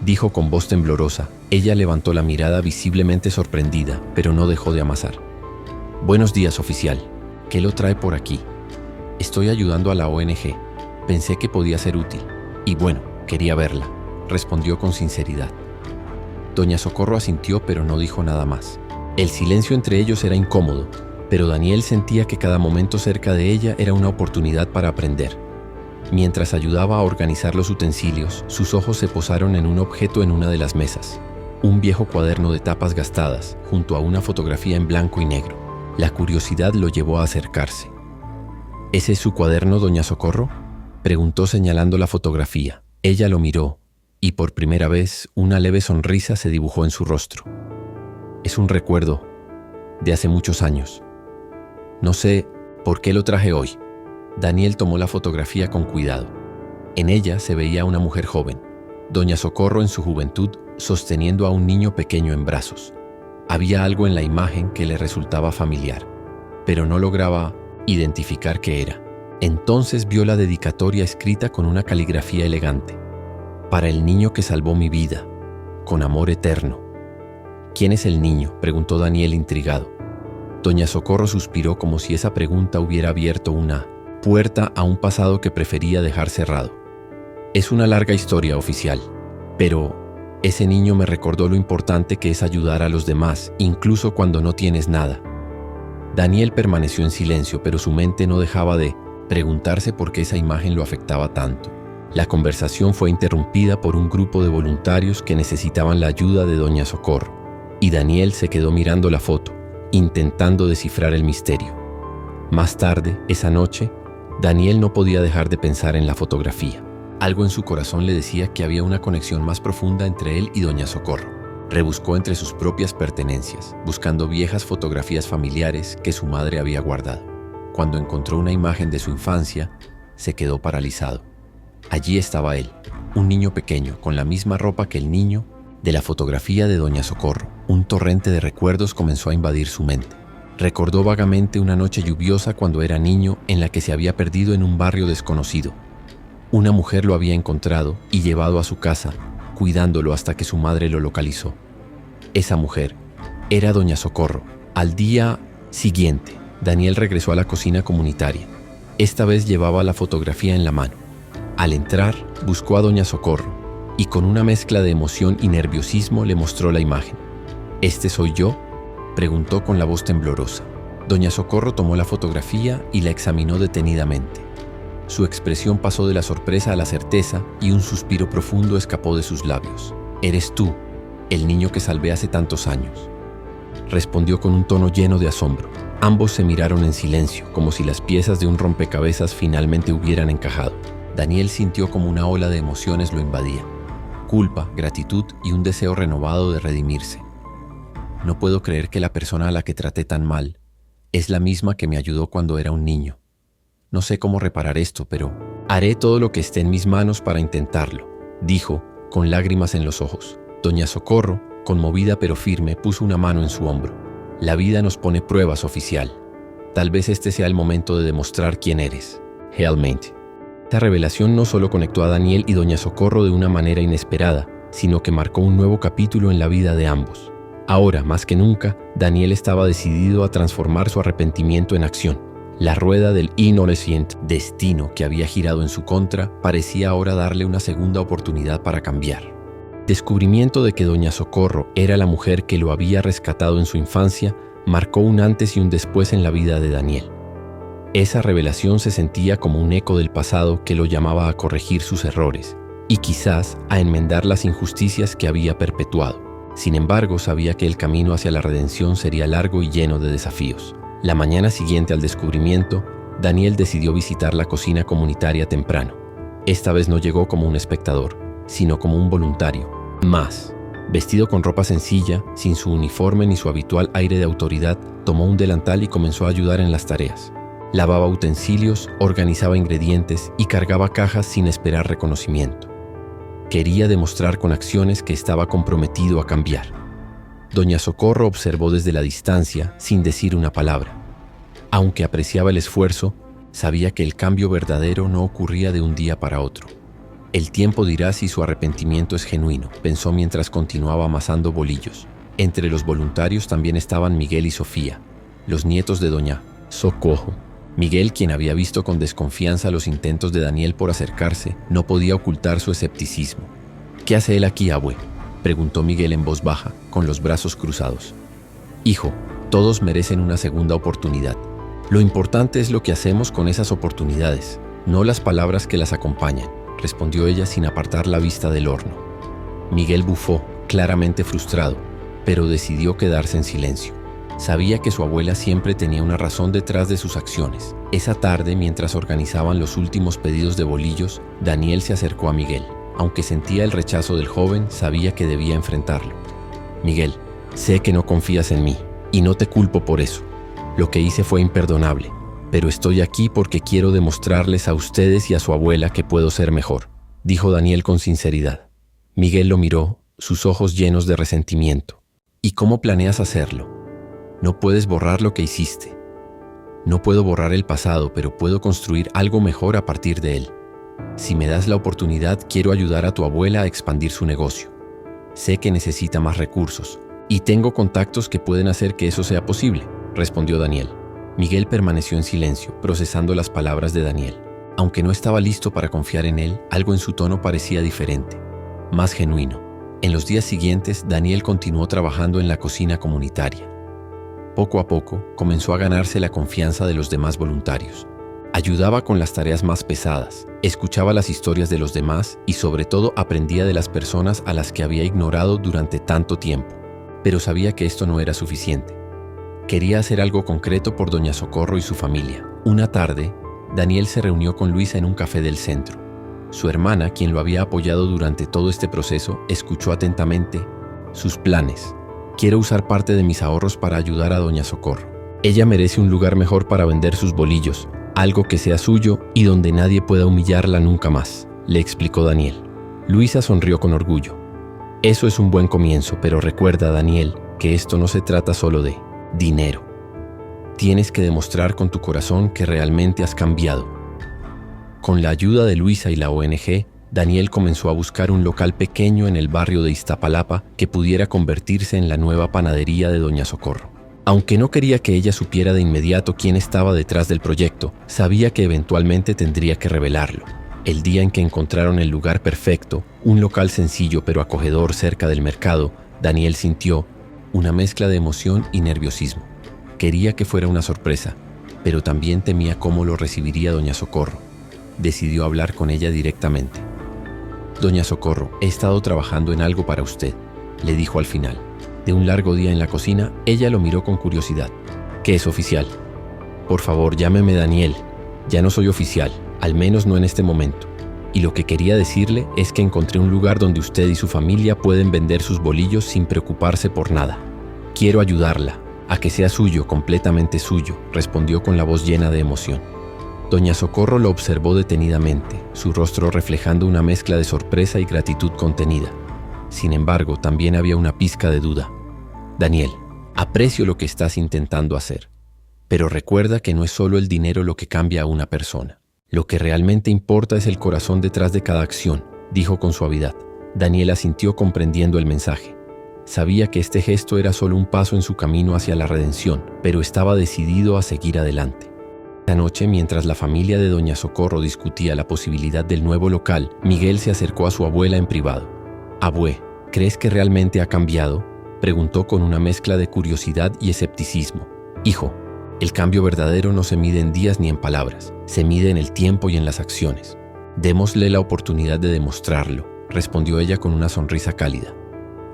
dijo con voz temblorosa. Ella levantó la mirada visiblemente sorprendida, pero no dejó de amasar. «Buenos días, oficial. ¿Qué lo trae por aquí?» «Estoy ayudando a la ONG. Pensé que podía ser útil. Y bueno, quería verla», respondió con sinceridad. Doña Socorro asintió, pero no dijo nada más. El silencio entre ellos era incómodo, pero Daniel sentía que cada momento cerca de ella era una oportunidad para aprender. Mientras ayudaba a organizar los utensilios, sus ojos se posaron en un objeto en una de las mesas. Un viejo cuaderno de tapas gastadas, junto a una fotografía en blanco y negro. La curiosidad lo llevó a acercarse. «¿Ese es su cuaderno, doña Socorro?», preguntó señalando la fotografía. Ella lo miró, y por primera vez una leve sonrisa se dibujó en su rostro. «Es un recuerdo de hace muchos años. No sé por qué lo traje hoy». Daniel tomó la fotografía con cuidado. En ella se veía una mujer joven, doña Socorro en su juventud, sosteniendo a un niño pequeño en brazos. Había algo en la imagen que le resultaba familiar, pero no lograba identificar qué era. Entonces vio la dedicatoria escrita con una caligrafía elegante. «Para el niño que salvó mi vida, con amor eterno». «¿Quién es el niño?», preguntó Daniel intrigado. Doña Socorro suspiró como si esa pregunta hubiera abierto una puerta a un pasado que prefería dejar cerrado. «Es una larga historia, oficial, pero ese niño me recordó lo importante que es ayudar a los demás, incluso cuando no tienes nada». Daniel permaneció en silencio, pero su mente no dejaba de preguntarse por qué esa imagen lo afectaba tanto. La conversación fue interrumpida por un grupo de voluntarios que necesitaban la ayuda de Doña Socorro, y Daniel se quedó mirando la foto, intentando descifrar el misterio. Más tarde, esa noche, Daniel no podía dejar de pensar en la fotografía. Algo en su corazón le decía que había una conexión más profunda entre él y Doña Socorro. Rebuscó entre sus propias pertenencias, buscando viejas fotografías familiares que su madre había guardado. Cuando encontró una imagen de su infancia, se quedó paralizado. Allí estaba él, un niño pequeño, con la misma ropa que el niño de la fotografía de Doña Socorro. Un torrente de recuerdos comenzó a invadir su mente. Recordó vagamente una noche lluviosa cuando era niño en la que se había perdido en un barrio desconocido. Una mujer lo había encontrado y llevado a su casa, cuidándolo hasta que su madre lo localizó. Esa mujer era Doña Socorro. Al día siguiente, Daniel regresó a la cocina comunitaria. Esta vez llevaba la fotografía en la mano. Al entrar, buscó a Doña Socorro y con una mezcla de emoción y nerviosismo le mostró la imagen. ¿Este soy yo?, preguntó con la voz temblorosa. Doña Socorro tomó la fotografía y la examinó detenidamente. Su expresión pasó de la sorpresa a la certeza y un suspiro profundo escapó de sus labios. «Eres tú, el niño que salvé hace tantos años», respondió con un tono lleno de asombro. Ambos se miraron en silencio, como si las piezas de un rompecabezas finalmente hubieran encajado. Daniel sintió como una ola de emociones lo invadía. Culpa, gratitud y un deseo renovado de redimirse. No puedo creer que la persona a la que traté tan mal es la misma que me ayudó cuando era un niño. No sé cómo reparar esto, pero haré todo lo que esté en mis manos para intentarlo, dijo, con lágrimas en los ojos. Doña Socorro, conmovida pero firme, puso una mano en su hombro. La vida nos pone pruebas, oficial. Tal vez este sea el momento de demostrar quién eres. Realmente. Esta revelación no solo conectó a Daniel y Doña Socorro de una manera inesperada, sino que marcó un nuevo capítulo en la vida de ambos. Ahora, más que nunca, Daniel estaba decidido a transformar su arrepentimiento en acción. La rueda del innocent destino que había girado en su contra parecía ahora darle una segunda oportunidad para cambiar. Descubrimiento de que Doña Socorro era la mujer que lo había rescatado en su infancia marcó un antes y un después en la vida de Daniel. Esa revelación se sentía como un eco del pasado que lo llamaba a corregir sus errores y quizás a enmendar las injusticias que había perpetuado. Sin embargo, sabía que el camino hacia la redención sería largo y lleno de desafíos. La mañana siguiente al descubrimiento, Daniel decidió visitar la cocina comunitaria temprano. Esta vez no llegó como un espectador, sino como un voluntario. Más, vestido con ropa sencilla, sin su uniforme ni su habitual aire de autoridad, tomó un delantal y comenzó a ayudar en las tareas. Lavaba utensilios, organizaba ingredientes y cargaba cajas sin esperar reconocimiento. Quería demostrar con acciones que estaba comprometido a cambiar. Doña Socorro observó desde la distancia sin decir una palabra. Aunque apreciaba el esfuerzo, sabía que el cambio verdadero no ocurría de un día para otro. El tiempo dirá si su arrepentimiento es genuino, pensó mientras continuaba amasando bolillos. Entre los voluntarios también estaban Miguel y Sofía, los nietos de Doña Socorro. Miguel, quien había visto con desconfianza los intentos de Daniel por acercarse, no podía ocultar su escepticismo. «¿Qué hace él aquí, abue?», preguntó Miguel en voz baja, con los brazos cruzados. «Hijo, todos merecen una segunda oportunidad. Lo importante es lo que hacemos con esas oportunidades, no las palabras que las acompañan», respondió ella sin apartar la vista del horno. Miguel bufó, claramente frustrado, pero decidió quedarse en silencio. Sabía que su abuela siempre tenía una razón detrás de sus acciones. Esa tarde, mientras organizaban los últimos pedidos de bolillos, Daniel se acercó a Miguel. Aunque sentía el rechazo del joven, sabía que debía enfrentarlo. «Miguel, sé que no confías en mí, y no te culpo por eso. Lo que hice fue imperdonable, pero estoy aquí porque quiero demostrarles a ustedes y a su abuela que puedo ser mejor», dijo Daniel con sinceridad. Miguel lo miró, sus ojos llenos de resentimiento. «¿Y cómo planeas hacerlo? No puedes borrar lo que hiciste». «No puedo borrar el pasado, pero puedo construir algo mejor a partir de él. Si me das la oportunidad, quiero ayudar a tu abuela a expandir su negocio. Sé que necesita más recursos, y tengo contactos que pueden hacer que eso sea posible», respondió Daniel. Miguel permaneció en silencio, procesando las palabras de Daniel. Aunque no estaba listo para confiar en él, algo en su tono parecía diferente, más genuino. En los días siguientes, Daniel continuó trabajando en la cocina comunitaria. Poco a poco, comenzó a ganarse la confianza de los demás voluntarios. Ayudaba con las tareas más pesadas, escuchaba las historias de los demás y sobre todo aprendía de las personas a las que había ignorado durante tanto tiempo. Pero sabía que esto no era suficiente. Quería hacer algo concreto por doña Socorro y su familia. Una tarde, Daniel se reunió con Luisa en un café del centro. Su hermana, quien lo había apoyado durante todo este proceso, escuchó atentamente sus planes. Quiero usar parte de mis ahorros para ayudar a doña Socorro. Ella merece un lugar mejor para vender sus bolillos, algo que sea suyo y donde nadie pueda humillarla nunca más, le explicó Daniel. Luisa sonrió con orgullo. Eso es un buen comienzo, pero recuerda, Daniel, que esto no se trata solo de dinero. Tienes que demostrar con tu corazón que realmente has cambiado. Con la ayuda de Luisa y la ONG, Daniel comenzó a buscar un local pequeño en el barrio de Iztapalapa que pudiera convertirse en la nueva panadería de doña Socorro. Aunque no quería que ella supiera de inmediato quién estaba detrás del proyecto, sabía que eventualmente tendría que revelarlo. El día en que encontraron el lugar perfecto, un local sencillo pero acogedor cerca del mercado, Daniel sintió una mezcla de emoción y nerviosismo. Quería que fuera una sorpresa, pero también temía cómo lo recibiría doña Socorro. Decidió hablar con ella directamente. Doña Socorro, he estado trabajando en algo para usted, le dijo al final. De un largo día en la cocina, ella lo miró con curiosidad. ¿Qué es oficial? Por favor, llámeme Daniel. Ya no soy oficial, al menos no en este momento. Y lo que quería decirle es que encontré un lugar donde usted y su familia pueden vender sus bolillos sin preocuparse por nada. Quiero ayudarla, a que sea suyo, completamente suyo, respondió con la voz llena de emoción. Doña Socorro lo observó detenidamente, su rostro reflejando una mezcla de sorpresa y gratitud contenida. Sin embargo, también había una pizca de duda. Daniel, aprecio lo que estás intentando hacer, pero recuerda que no es solo el dinero lo que cambia a una persona. Lo que realmente importa es el corazón detrás de cada acción, dijo con suavidad. Daniel asintió comprendiendo el mensaje. Sabía que este gesto era solo un paso en su camino hacia la redención, pero estaba decidido a seguir adelante. Esa noche, mientras la familia de doña Socorro discutía la posibilidad del nuevo local, Miguel se acercó a su abuela en privado. «Abue, ¿crees que realmente ha cambiado?», preguntó con una mezcla de curiosidad y escepticismo. «Hijo, el cambio verdadero no se mide en días ni en palabras, se mide en el tiempo y en las acciones. Démosle la oportunidad de demostrarlo», respondió ella con una sonrisa cálida.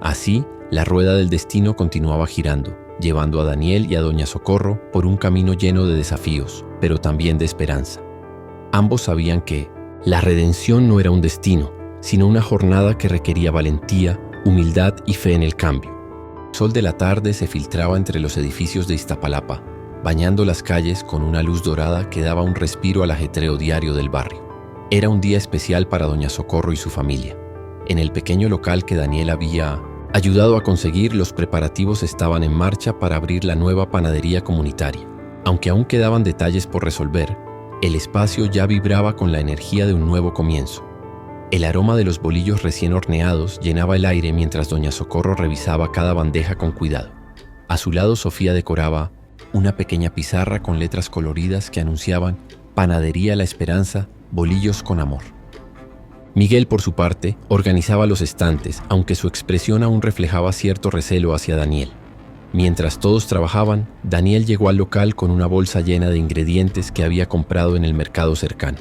Así, la rueda del destino continuaba girando, llevando a Daniel y a doña Socorro por un camino lleno de desafíos, pero también de esperanza. Ambos sabían que la redención no era un destino, sino una jornada que requería valentía, humildad y fe en el cambio. El sol de la tarde se filtraba entre los edificios de Iztapalapa, bañando las calles con una luz dorada que daba un respiro al ajetreo diario del barrio. Era un día especial para doña Socorro y su familia. En el pequeño local que Daniel había ayudado a conseguir, los preparativos estaban en marcha para abrir la nueva panadería comunitaria. Aunque aún quedaban detalles por resolver, el espacio ya vibraba con la energía de un nuevo comienzo. El aroma de los bolillos recién horneados llenaba el aire mientras doña Socorro revisaba cada bandeja con cuidado. A su lado, Sofía decoraba una pequeña pizarra con letras coloridas que anunciaban «Panadería La Esperanza, bolillos con amor». Miguel, por su parte, organizaba los estantes, aunque su expresión aún reflejaba cierto recelo hacia Daniel. Mientras todos trabajaban, Daniel llegó al local con una bolsa llena de ingredientes que había comprado en el mercado cercano.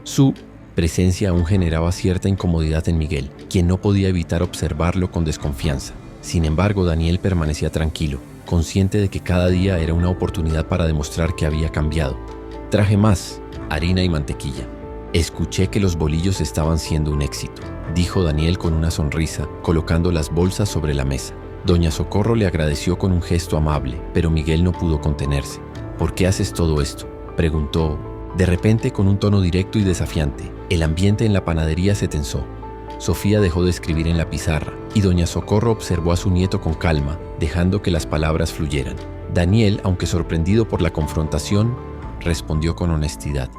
Su presencia aún generaba cierta incomodidad en Miguel, quien no podía evitar observarlo con desconfianza. Sin embargo, Daniel permanecía tranquilo, consciente de que cada día era una oportunidad para demostrar que había cambiado. «Traje más, harina y mantequilla. Escuché que los bolillos estaban siendo un éxito», dijo Daniel con una sonrisa, colocando las bolsas sobre la mesa. Doña Socorro le agradeció con un gesto amable, pero Miguel no pudo contenerse. «¿Por qué haces todo esto?», preguntó, de repente con un tono directo y desafiante. El ambiente en la panadería se tensó. Sofía dejó de escribir en la pizarra y doña Socorro observó a su nieto con calma, dejando que las palabras fluyeran. Daniel, aunque sorprendido por la confrontación, respondió con honestidad: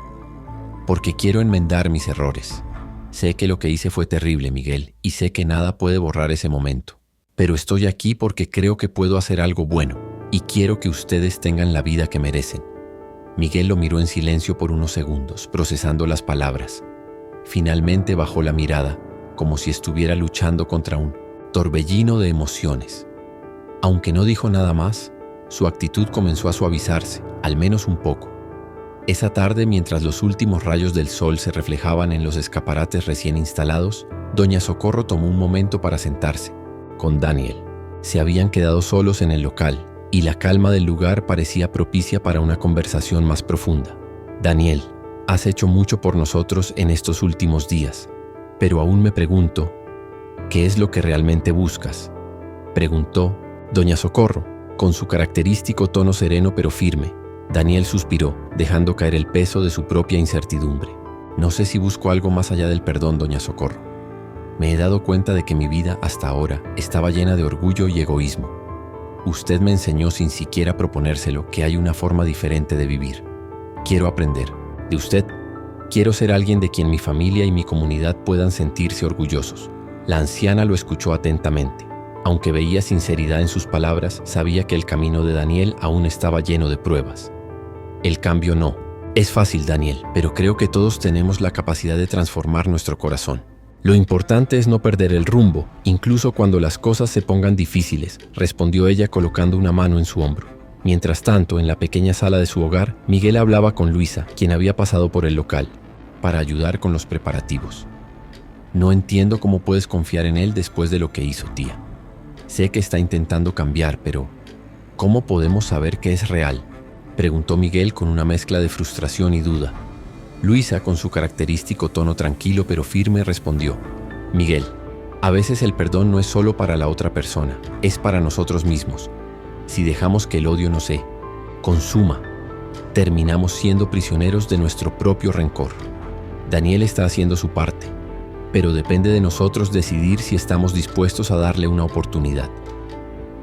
«Porque quiero enmendar mis errores. Sé que lo que hice fue terrible, Miguel, y sé que nada puede borrar ese momento. Pero estoy aquí porque creo que puedo hacer algo bueno, y quiero que ustedes tengan la vida que merecen». Miguel lo miró en silencio por unos segundos, procesando las palabras. Finalmente bajó la mirada, como si estuviera luchando contra un torbellino de emociones. Aunque no dijo nada más, su actitud comenzó a suavizarse, al menos un poco. Esa tarde, mientras los últimos rayos del sol se reflejaban en los escaparates recién instalados, doña Socorro tomó un momento para sentarse con Daniel. Se habían quedado solos en el local y la calma del lugar parecía propicia para una conversación más profunda. Daniel, has hecho mucho por nosotros en estos últimos días, pero aún me pregunto, ¿qué es lo que realmente buscas?, preguntó doña Socorro, con su característico tono sereno pero firme. Daniel suspiró, dejando caer el peso de su propia incertidumbre. No sé si busco algo más allá del perdón, doña Socorro. Me he dado cuenta de que mi vida hasta ahora estaba llena de orgullo y egoísmo. Usted me enseñó sin siquiera proponérselo que hay una forma diferente de vivir. Quiero aprender de usted. Quiero ser alguien de quien mi familia y mi comunidad puedan sentirse orgullosos. La anciana lo escuchó atentamente. Aunque veía sinceridad en sus palabras, sabía que el camino de Daniel aún estaba lleno de pruebas. El cambio no es fácil, Daniel, pero creo que todos tenemos la capacidad de transformar nuestro corazón. Lo importante es no perder el rumbo, incluso cuando las cosas se pongan difíciles, respondió ella colocando una mano en su hombro. Mientras tanto, en la pequeña sala de su hogar, Miguel hablaba con Luisa, quien había pasado por el local, para ayudar con los preparativos. No entiendo cómo puedes confiar en él después de lo que hizo, tía. Sé que está intentando cambiar, pero ¿cómo podemos saber que es real?, preguntó Miguel con una mezcla de frustración y duda. Luisa, con su característico tono tranquilo pero firme, respondió: Miguel, a veces el perdón no es solo para la otra persona, es para nosotros mismos. Si dejamos que el odio nos consuma, terminamos siendo prisioneros de nuestro propio rencor. Daniel está haciendo su parte, pero depende de nosotros decidir si estamos dispuestos a darle una oportunidad.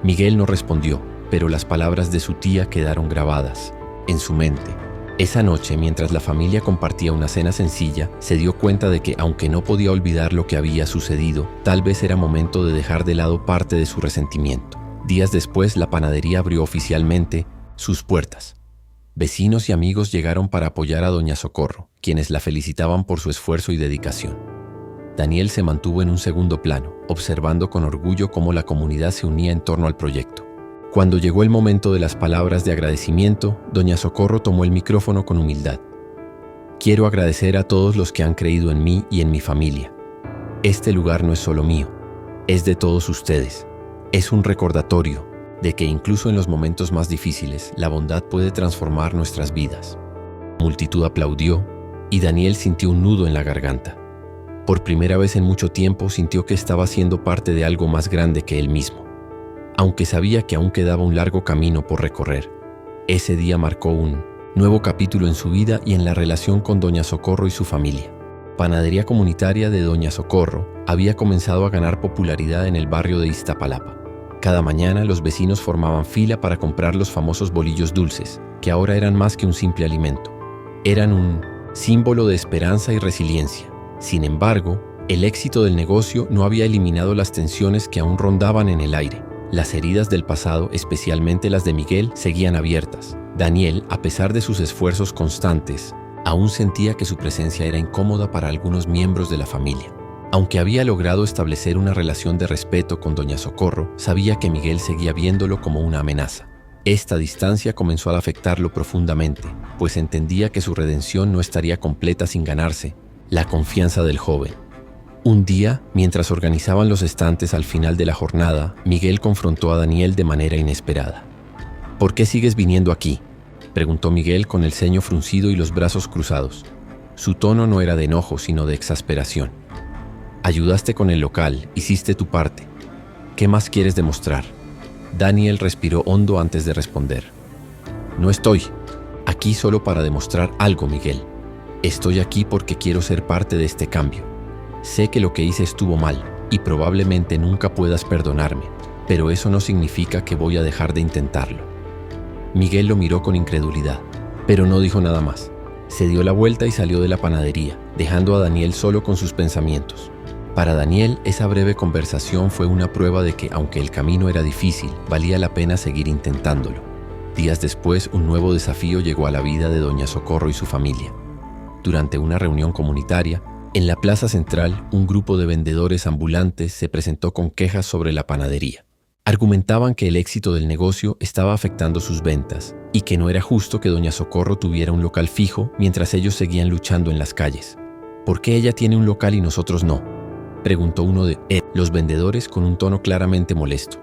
Miguel no respondió, pero las palabras de su tía quedaron grabadas en su mente. Esa noche, mientras la familia compartía una cena sencilla, se dio cuenta de que, aunque no podía olvidar lo que había sucedido, tal vez era momento de dejar de lado parte de su resentimiento. Días después, la panadería abrió oficialmente sus puertas. Vecinos y amigos llegaron para apoyar a doña Socorro, quienes la felicitaban por su esfuerzo y dedicación. Daniel se mantuvo en un segundo plano, observando con orgullo cómo la comunidad se unía en torno al proyecto. Cuando llegó el momento de las palabras de agradecimiento, doña Socorro tomó el micrófono con humildad. Quiero agradecer a todos los que han creído en mí y en mi familia. Este lugar no es solo mío, es de todos ustedes. Es un recordatorio de que incluso en los momentos más difíciles, la bondad puede transformar nuestras vidas. La multitud aplaudió y Daniel sintió un nudo en la garganta. Por primera vez en mucho tiempo sintió que estaba siendo parte de algo más grande que él mismo. Aunque sabía que aún quedaba un largo camino por recorrer, ese día marcó un nuevo capítulo en su vida y en la relación con doña Socorro y su familia. Panadería comunitaria de doña Socorro había comenzado a ganar popularidad en el barrio de Iztapalapa. Cada mañana los vecinos formaban fila para comprar los famosos bolillos dulces, que ahora eran más que un simple alimento. Eran un símbolo de esperanza y resiliencia. Sin embargo, el éxito del negocio no había eliminado las tensiones que aún rondaban en el aire. Las heridas del pasado, especialmente las de Miguel, seguían abiertas. Daniel, a pesar de sus esfuerzos constantes, aún sentía que su presencia era incómoda para algunos miembros de la familia. Aunque había logrado establecer una relación de respeto con doña Socorro, sabía que Miguel seguía viéndolo como una amenaza. Esta distancia comenzó a afectarlo profundamente, pues entendía que su redención no estaría completa sin ganarse la confianza del joven. Un día, mientras organizaban los estantes al final de la jornada, Miguel confrontó a Daniel de manera inesperada. ¿Por qué sigues viniendo aquí?, preguntó Miguel con el ceño fruncido y los brazos cruzados. Su tono no era de enojo, sino de exasperación. Ayudaste con el local, hiciste tu parte. ¿Qué más quieres demostrar? Daniel respiró hondo antes de responder. No estoy aquí solo para demostrar algo, Miguel. Estoy aquí porque quiero ser parte de este cambio. Sé que lo que hice estuvo mal y probablemente nunca puedas perdonarme, pero eso no significa que voy a dejar de intentarlo. Miguel lo miró con incredulidad, pero no dijo nada más. Se dio la vuelta y salió de la panadería, dejando a Daniel solo con sus pensamientos. Para Daniel, esa breve conversación fue una prueba de que, aunque el camino era difícil, valía la pena seguir intentándolo. Días después, un nuevo desafío llegó a la vida de doña Socorro y su familia. Durante una reunión comunitaria, en la plaza central, un grupo de vendedores ambulantes se presentó con quejas sobre la panadería. Argumentaban que el éxito del negocio estaba afectando sus ventas y que no era justo que doña Socorro tuviera un local fijo mientras ellos seguían luchando en las calles. ¿Por qué ella tiene un local y nosotros no?, preguntó uno de los vendedores con un tono claramente molesto.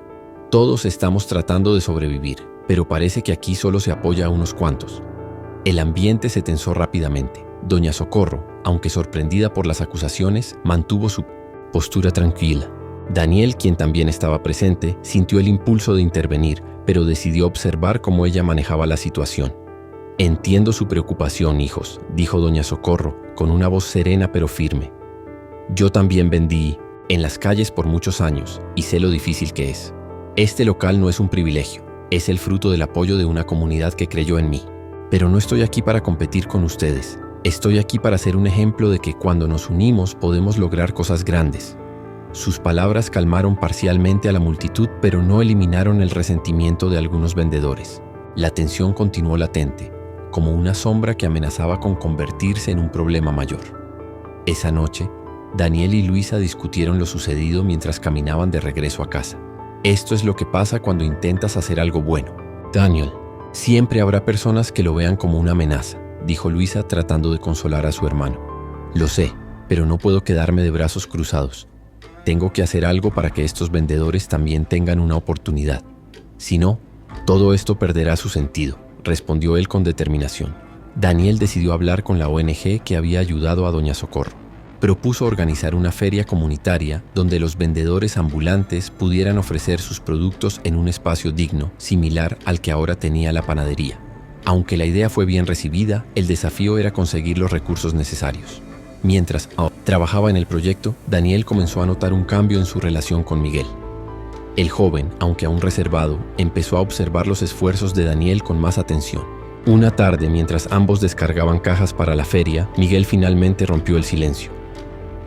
Todos estamos tratando de sobrevivir, pero parece que aquí solo se apoya a unos cuantos. El ambiente se tensó rápidamente. Doña Socorro, aunque sorprendida por las acusaciones, mantuvo su postura tranquila. Daniel, quien también estaba presente, sintió el impulso de intervenir, pero decidió observar cómo ella manejaba la situación. «Entiendo su preocupación, hijos», dijo doña Socorro, con una voz serena pero firme. «Yo también vendí en las calles por muchos años y sé lo difícil que es. Este local no es un privilegio, es el fruto del apoyo de una comunidad que creyó en mí. Pero no estoy aquí para competir con ustedes. Estoy aquí para ser un ejemplo de que cuando nos unimos podemos lograr cosas grandes». Sus palabras calmaron parcialmente a la multitud, pero no eliminaron el resentimiento de algunos vendedores. La tensión continuó latente, como una sombra que amenazaba con convertirse en un problema mayor. Esa noche, Daniel y Luisa discutieron lo sucedido mientras caminaban de regreso a casa. «Esto es lo que pasa cuando intentas hacer algo bueno, Daniel. Siempre habrá personas que lo vean como una amenaza», dijo Luisa tratando de consolar a su hermano. «Lo sé, pero no puedo quedarme de brazos cruzados. Tengo que hacer algo para que estos vendedores también tengan una oportunidad. Si no, todo esto perderá su sentido», respondió él con determinación. Daniel decidió hablar con la ONG que había ayudado a doña Socorro. Propuso organizar una feria comunitaria donde los vendedores ambulantes pudieran ofrecer sus productos en un espacio digno, similar al que ahora tenía la panadería. Aunque la idea fue bien recibida, el desafío era conseguir los recursos necesarios. Mientras trabajaba en el proyecto, Daniel comenzó a notar un cambio en su relación con Miguel. El joven, aunque aún reservado, empezó a observar los esfuerzos de Daniel con más atención. Una tarde, mientras ambos descargaban cajas para la feria, Miguel finalmente rompió el silencio.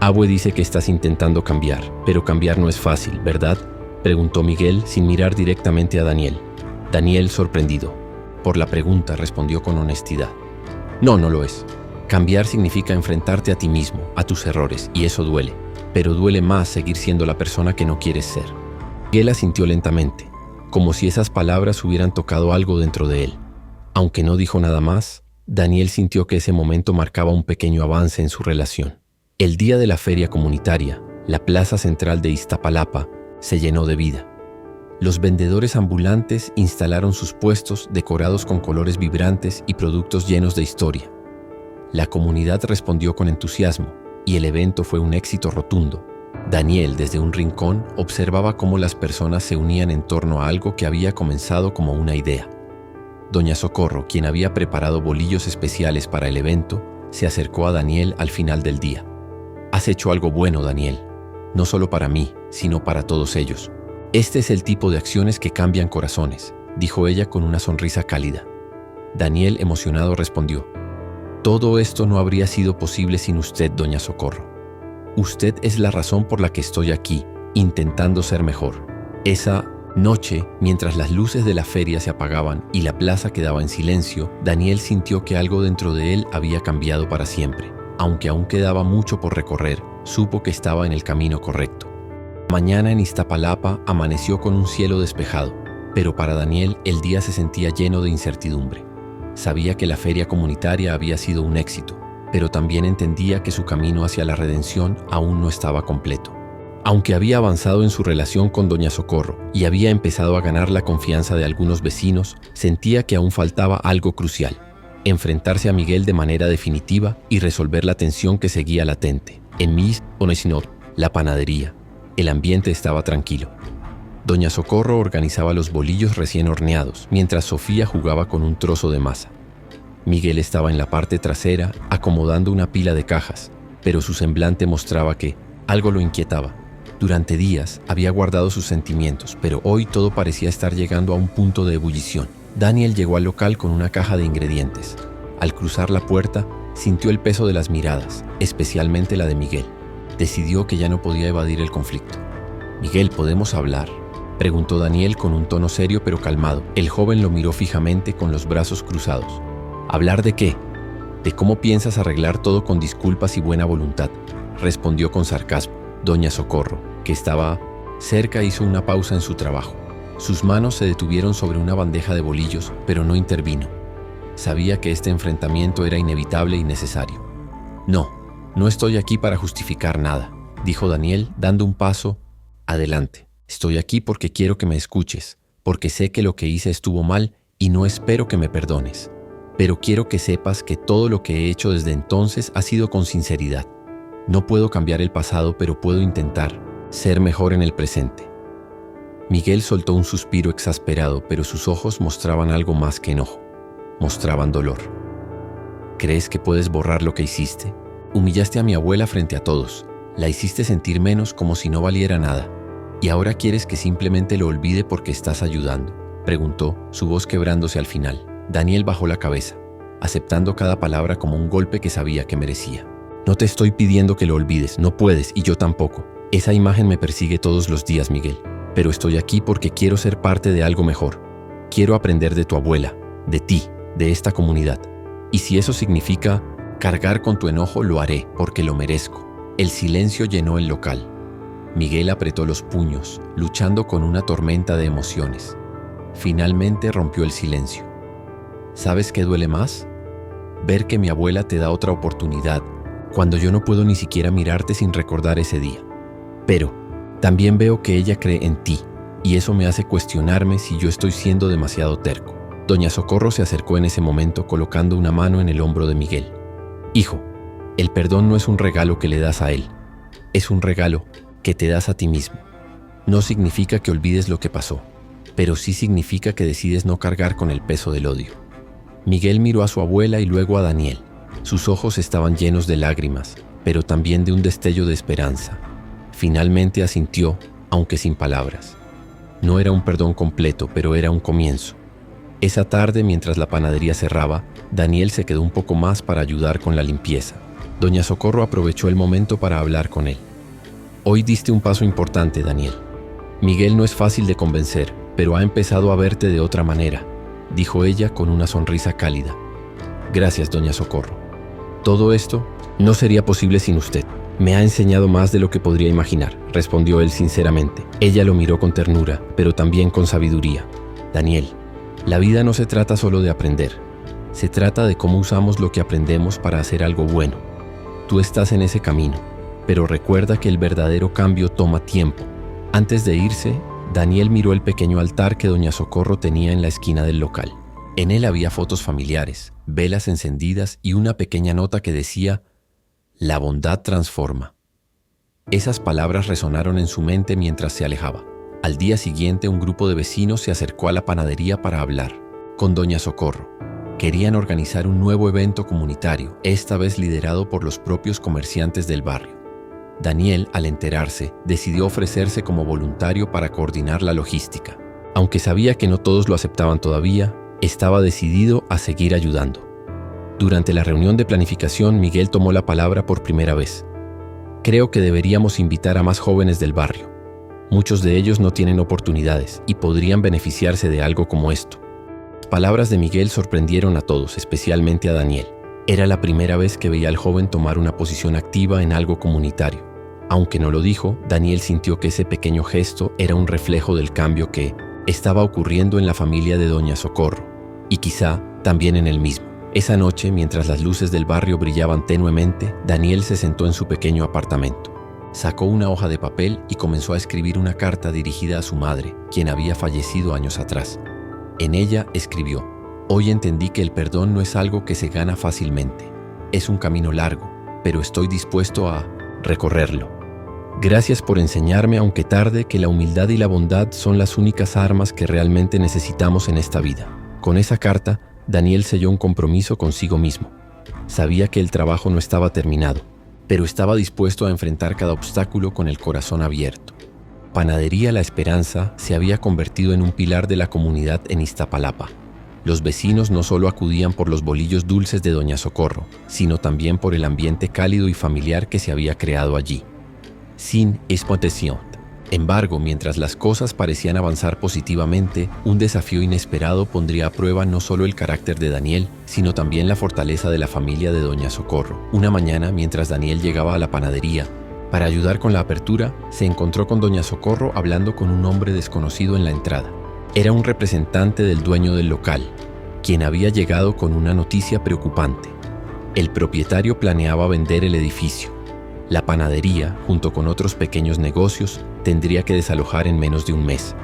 «Abue dice que estás intentando cambiar, pero cambiar no es fácil, ¿verdad?», preguntó Miguel sin mirar directamente a Daniel. Daniel, sorprendido por la pregunta, respondió con honestidad. «No, no lo es. Cambiar significa enfrentarte a ti mismo, a tus errores, y eso duele. Pero duele más seguir siendo la persona que no quieres ser». Miguel asintió lentamente, como si esas palabras hubieran tocado algo dentro de él. Aunque no dijo nada más, Daniel sintió que ese momento marcaba un pequeño avance en su relación. El día de la feria comunitaria, la plaza central de Iztapalapa se llenó de vida. Los vendedores ambulantes instalaron sus puestos decorados con colores vibrantes y productos llenos de historia. La comunidad respondió con entusiasmo y el evento fue un éxito rotundo. Daniel, desde un rincón, observaba cómo las personas se unían en torno a algo que había comenzado como una idea. Doña Socorro, quien había preparado bolillos especiales para el evento, se acercó a Daniel al final del día. «Has hecho algo bueno, Daniel, no solo para mí, sino para todos ellos. Este es el tipo de acciones que cambian corazones», dijo ella con una sonrisa cálida. Daniel, emocionado, respondió: «Todo esto no habría sido posible sin usted, doña Socorro. Usted es la razón por la que estoy aquí, intentando ser mejor». Esa noche, mientras las luces de la feria se apagaban y la plaza quedaba en silencio, Daniel sintió que algo dentro de él había cambiado para siempre. Aunque aún quedaba mucho por recorrer, supo que estaba en el camino correcto. Mañana en Iztapalapa amaneció con un cielo despejado, pero para Daniel el día se sentía lleno de incertidumbre. Sabía que la feria comunitaria había sido un éxito, pero también entendía que su camino hacia la redención aún no estaba completo. Aunque había avanzado en su relación con doña Socorro y había empezado a ganar la confianza de algunos vecinos, sentía que aún faltaba algo crucial: enfrentarse a Miguel de manera definitiva y resolver la tensión que seguía latente. En la panadería, el ambiente estaba tranquilo. Doña Socorro organizaba los bolillos recién horneados, mientras Sofía jugaba con un trozo de masa. Miguel estaba en la parte trasera, acomodando una pila de cajas, pero su semblante mostraba que algo lo inquietaba. Durante días había guardado sus sentimientos, pero hoy todo parecía estar llegando a un punto de ebullición. Daniel llegó al local con una caja de ingredientes. Al cruzar la puerta, sintió el peso de las miradas, especialmente la de Miguel. Decidió que ya no podía evadir el conflicto. «Miguel, ¿podemos hablar?», preguntó Daniel con un tono serio pero calmado. El joven lo miró fijamente con los brazos cruzados. «¿Hablar de qué?». «De cómo piensas arreglar todo con disculpas y buena voluntad», respondió con sarcasmo. Doña Socorro, que estaba cerca, hizo una pausa en su trabajo. Sus manos se detuvieron sobre una bandeja de bolillos, pero no intervino. Sabía que este enfrentamiento era inevitable y necesario. No estoy aquí para justificar nada, dijo Daniel, dando un paso adelante. Estoy aquí porque quiero que me escuches, porque sé que lo que hice estuvo mal y no espero que me perdones. Pero quiero que sepas que todo lo que he hecho desde entonces ha sido con sinceridad. No puedo cambiar el pasado, pero puedo intentar ser mejor en el presente. Miguel soltó un suspiro exasperado, pero sus ojos mostraban algo más que enojo. Mostraban dolor. ¿Crees que puedes borrar lo que hiciste? Humillaste a mi abuela frente a todos. La hiciste sentir menos, como si no valiera nada. ¿Y ahora quieres que simplemente lo olvide porque estás ayudando?, preguntó, su voz quebrándose al final. Daniel bajó la cabeza, aceptando cada palabra como un golpe que sabía que merecía. No te estoy pidiendo que lo olvides, no puedes, y yo tampoco. Esa imagen me persigue todos los días, Miguel. Pero estoy aquí porque quiero ser parte de algo mejor. Quiero aprender de tu abuela, de ti, de esta comunidad. Y si eso significa cargar con tu enojo, lo haré, porque lo merezco. El silencio llenó el local. Miguel apretó los puños, luchando con una tormenta de emociones. Finalmente rompió el silencio. ¿Sabes qué duele más? Ver que mi abuela te da otra oportunidad, cuando yo no puedo ni siquiera mirarte sin recordar ese día. Pero también veo que ella cree en ti, y eso me hace cuestionarme si yo estoy siendo demasiado terco. Doña Socorro se acercó en ese momento colocando una mano en el hombro de Miguel. Hijo, el perdón no es un regalo que le das a él, es un regalo que te das a ti mismo. No significa que olvides lo que pasó, pero sí significa que decides no cargar con el peso del odio. Miguel miró a su abuela y luego a Daniel. Sus ojos estaban llenos de lágrimas, pero también de un destello de esperanza. Finalmente asintió, aunque sin palabras. No era un perdón completo, pero era un comienzo. Esa tarde, mientras la panadería cerraba, Daniel se quedó un poco más para ayudar con la limpieza. Doña Socorro aprovechó el momento para hablar con él. Hoy diste un paso importante, Daniel. Miguel no es fácil de convencer, pero ha empezado a verte de otra manera, dijo ella con una sonrisa cálida. Gracias, Doña Socorro. Todo esto no sería posible sin usted. Me ha enseñado más de lo que podría imaginar, respondió él sinceramente. Ella lo miró con ternura, pero también con sabiduría. Daniel, la vida no se trata solo de aprender. Se trata de cómo usamos lo que aprendemos para hacer algo bueno. Tú estás en ese camino, pero recuerda que el verdadero cambio toma tiempo. Antes de irse, Daniel miró el pequeño altar que Doña Socorro tenía en la esquina del local. En él había fotos familiares, velas encendidas y una pequeña nota que decía: «La bondad transforma». Esas palabras resonaron en su mente mientras se alejaba. Al día siguiente, un grupo de vecinos se acercó a la panadería para hablar con Doña Socorro. Querían organizar un nuevo evento comunitario, esta vez liderado por los propios comerciantes del barrio. Daniel, al enterarse, decidió ofrecerse como voluntario para coordinar la logística. Aunque sabía que no todos lo aceptaban todavía, estaba decidido a seguir ayudando. Durante la reunión de planificación, Miguel tomó la palabra por primera vez. Creo que deberíamos invitar a más jóvenes del barrio. Muchos de ellos no tienen oportunidades y podrían beneficiarse de algo como esto. Las palabras de Miguel sorprendieron a todos, especialmente a Daniel. Era la primera vez que veía al joven tomar una posición activa en algo comunitario. Aunque no lo dijo, Daniel sintió que ese pequeño gesto era un reflejo del cambio que estaba ocurriendo en la familia de Doña Socorro, y quizá también en él mismo. Esa noche, mientras las luces del barrio brillaban tenuemente, Daniel se sentó en su pequeño apartamento. Sacó una hoja de papel y comenzó a escribir una carta dirigida a su madre, quien había fallecido años atrás. En ella escribió: «Hoy entendí que el perdón no es algo que se gana fácilmente. Es un camino largo, pero estoy dispuesto a recorrerlo. Gracias por enseñarme, aunque tarde, que la humildad y la bondad son las únicas armas que realmente necesitamos en esta vida». Con esa carta, Daniel selló un compromiso consigo mismo. Sabía que el trabajo no estaba terminado, pero estaba dispuesto a enfrentar cada obstáculo con el corazón abierto. Panadería La Esperanza se había convertido en un pilar de la comunidad en Iztapalapa. Los vecinos no solo acudían por los bolillos dulces de Doña Socorro, sino también por el ambiente cálido y familiar que se había creado allí. Sin explotación. Embargo, mientras las cosas parecían avanzar positivamente, un desafío inesperado pondría a prueba no solo el carácter de Daniel, sino también la fortaleza de la familia de Doña Socorro. Una mañana, mientras Daniel llegaba a la panadería para ayudar con la apertura, se encontró con Doña Socorro hablando con un hombre desconocido en la entrada. Era un representante del dueño del local, quien había llegado con una noticia preocupante. El propietario planeaba vender el edificio. La panadería, junto con otros pequeños negocios, tendría que desalojar en menos de un mes.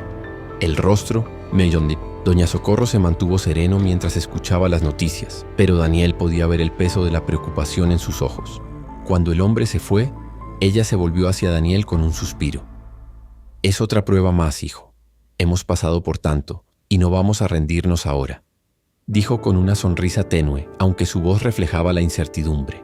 El rostro de Doña Socorro se mantuvo sereno mientras escuchaba las noticias, pero Daniel podía ver el peso de la preocupación en sus ojos. Cuando el hombre se fue, ella se volvió hacia Daniel con un suspiro. «Es otra prueba más, hijo. Hemos pasado por tanto, y no vamos a rendirnos ahora», dijo con una sonrisa tenue, aunque su voz reflejaba la incertidumbre.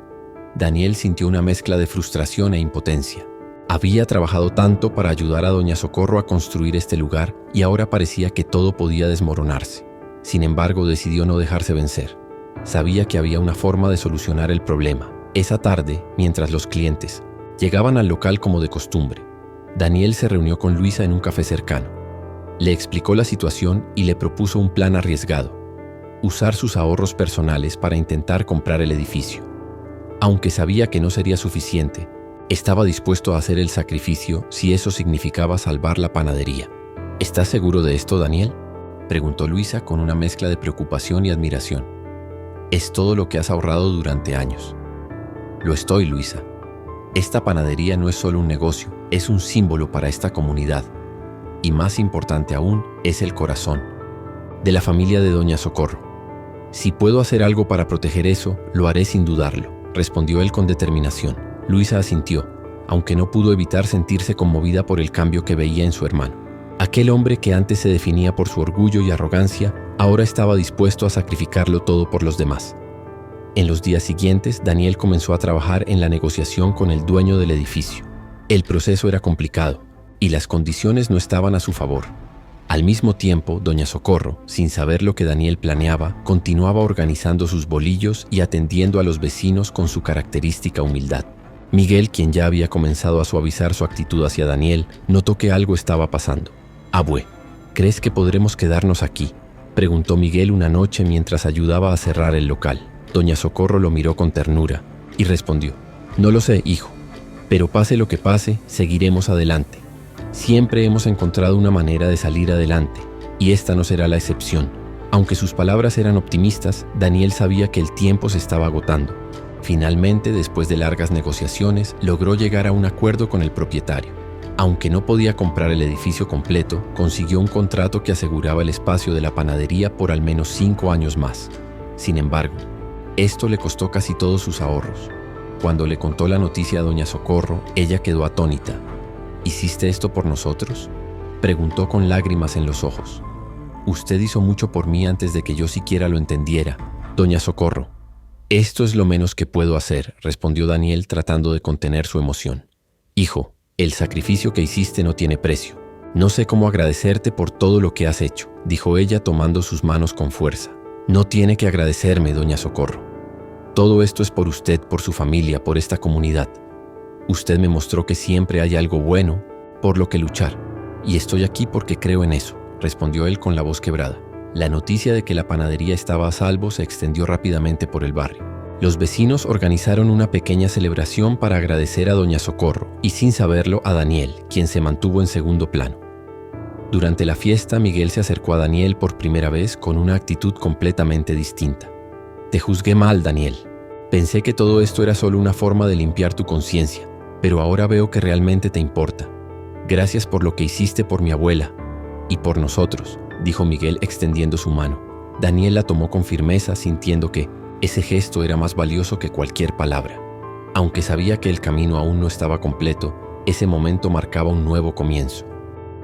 Daniel sintió una mezcla de frustración e impotencia. Había trabajado tanto para ayudar a Doña Socorro a construir este lugar y ahora parecía que todo podía desmoronarse. Sin embargo, decidió no dejarse vencer. Sabía que había una forma de solucionar el problema. Esa tarde, mientras los clientes llegaban al local como de costumbre, Daniel se reunió con Luisa en un café cercano. Le explicó la situación y le propuso un plan arriesgado: usar sus ahorros personales para intentar comprar el edificio. Aunque sabía que no sería suficiente, estaba dispuesto a hacer el sacrificio si eso significaba salvar la panadería. «¿Estás seguro de esto, Daniel?», preguntó Luisa con una mezcla de preocupación y admiración. «Es todo lo que has ahorrado durante años». «Lo estoy, Luisa. Esta panadería no es solo un negocio, es un símbolo para esta comunidad. Y más importante aún, es el corazón de la familia de Doña Socorro. Si puedo hacer algo para proteger eso, lo haré sin dudarlo», respondió él con determinación. Luisa asintió, aunque no pudo evitar sentirse conmovida por el cambio que veía en su hermano. Aquel hombre que antes se definía por su orgullo y arrogancia, ahora estaba dispuesto a sacrificarlo todo por los demás. En los días siguientes, Daniel comenzó a trabajar en la negociación con el dueño del edificio. El proceso era complicado y las condiciones no estaban a su favor. Al mismo tiempo, Doña Socorro, sin saber lo que Daniel planeaba, continuaba organizando sus bolillos y atendiendo a los vecinos con su característica humildad. Miguel, quien ya había comenzado a suavizar su actitud hacia Daniel, notó que algo estaba pasando. «Abue, ¿crees que podremos quedarnos aquí?», preguntó Miguel una noche mientras ayudaba a cerrar el local. Doña Socorro lo miró con ternura y respondió: «No lo sé, hijo, pero pase lo que pase, seguiremos adelante. Siempre hemos encontrado una manera de salir adelante, y esta no será la excepción». Aunque sus palabras eran optimistas, Daniel sabía que el tiempo se estaba agotando. Finalmente, después de largas negociaciones, logró llegar a un acuerdo con el propietario. Aunque no podía comprar el edificio completo, consiguió un contrato que aseguraba el espacio de la panadería por al menos 5 años más. Sin embargo, esto le costó casi todos sus ahorros. Cuando le contó la noticia a Doña Socorro, ella quedó atónita. «¿Hiciste esto por nosotros?», preguntó con lágrimas en los ojos. «Usted hizo mucho por mí antes de que yo siquiera lo entendiera, Doña Socorro». «Esto es lo menos que puedo hacer», respondió Daniel tratando de contener su emoción. «Hijo, el sacrificio que hiciste no tiene precio. No sé cómo agradecerte por todo lo que has hecho», dijo ella tomando sus manos con fuerza. «No tiene que agradecerme, Doña Socorro. Todo esto es por usted, por su familia, por esta comunidad. Usted me mostró que siempre hay algo bueno por lo que luchar, y estoy aquí porque creo en eso», respondió él con la voz quebrada. La noticia de que la panadería estaba a salvo se extendió rápidamente por el barrio. Los vecinos organizaron una pequeña celebración para agradecer a Doña Socorro y, sin saberlo, a Daniel, quien se mantuvo en segundo plano. Durante la fiesta, Miguel se acercó a Daniel por primera vez con una actitud completamente distinta. «Te juzgué mal, Daniel. Pensé que todo esto era solo una forma de limpiar tu conciencia, pero ahora veo que realmente te importa. Gracias por lo que hiciste por mi abuela y por nosotros», dijo Miguel extendiendo su mano. Daniel la tomó con firmeza, sintiendo que ese gesto era más valioso que cualquier palabra. Aunque sabía que el camino aún no estaba completo, ese momento marcaba un nuevo comienzo.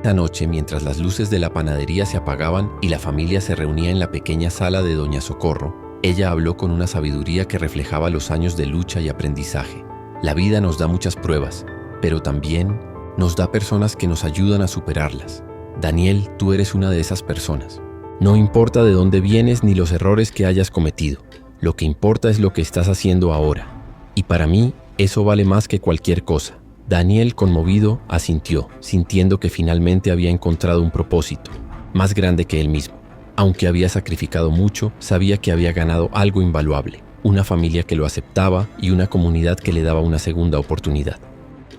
Esa noche, mientras las luces de la panadería se apagaban y la familia se reunía en la pequeña sala de Doña Socorro, ella habló con una sabiduría que reflejaba los años de lucha y aprendizaje. «La vida nos da muchas pruebas, pero también nos da personas que nos ayudan a superarlas. Daniel, tú eres una de esas personas. No importa de dónde vienes ni los errores que hayas cometido. Lo que importa es lo que estás haciendo ahora. Y para mí, eso vale más que cualquier cosa». Daniel, conmovido, asintió, sintiendo que finalmente había encontrado un propósito, más grande que él mismo. Aunque había sacrificado mucho, sabía que había ganado algo invaluable: una familia que lo aceptaba y una comunidad que le daba una segunda oportunidad.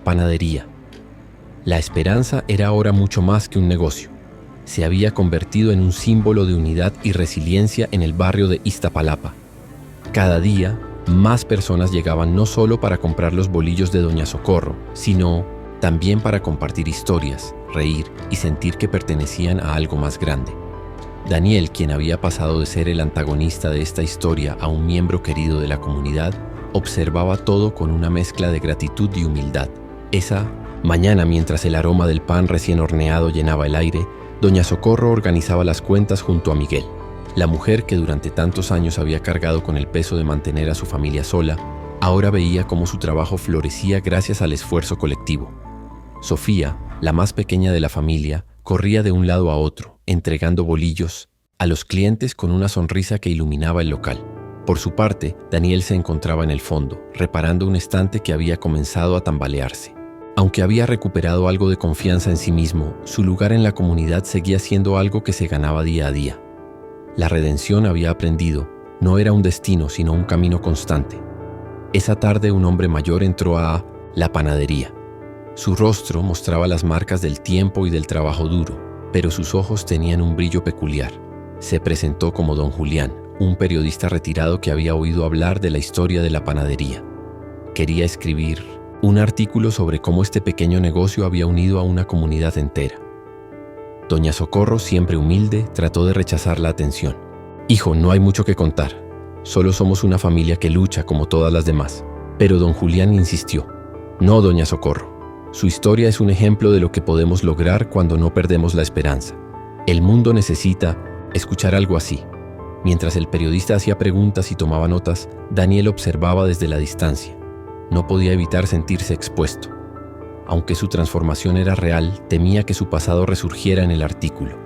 Panadería. La esperanza era ahora mucho más que un negocio. se había convertido en un símbolo de unidad y resiliencia en el barrio de Iztapalapa. Cada día, más personas llegaban no solo para comprar los bolillos de Doña Socorro, sino también para compartir historias, reír y sentir que pertenecían a algo más grande. Daniel, quien había pasado de ser el antagonista de esta historia a un miembro querido de la comunidad, observaba todo con una mezcla de gratitud y humildad. Esa mañana, mientras el aroma del pan recién horneado llenaba el aire, Doña Socorro organizaba las cuentas junto a Miguel. La mujer que durante tantos años había cargado con el peso de mantener a su familia sola, ahora veía cómo su trabajo florecía gracias al esfuerzo colectivo. Sofía, la más pequeña de la familia, corría de un lado a otro, entregando bolillos a los clientes con una sonrisa que iluminaba el local. Por su parte, Daniel se encontraba en el fondo, reparando un estante que había comenzado a tambalearse. Aunque había recuperado algo de confianza en sí mismo, su lugar en la comunidad seguía siendo algo que se ganaba día a día. La redención, había aprendido, no era un destino, sino un camino constante. Esa tarde un hombre mayor entró a la panadería. Su rostro mostraba las marcas del tiempo y del trabajo duro, pero sus ojos tenían un brillo peculiar. Se presentó como don Julián, un periodista retirado que había oído hablar de la historia de la panadería. Quería escribir un artículo sobre cómo este pequeño negocio había unido a una comunidad entera. Doña Socorro, siempre humilde, trató de rechazar la atención. «Hijo, no hay mucho que contar. Solo somos una familia que lucha como todas las demás». Pero don Julián insistió. «No, doña Socorro. Su historia es un ejemplo de lo que podemos lograr cuando no perdemos la esperanza. El mundo necesita escuchar algo así». Mientras el periodista hacía preguntas y tomaba notas, Daniel observaba desde la distancia. No podía evitar sentirse expuesto. Aunque su transformación era real, temía que su pasado resurgiera en el artículo.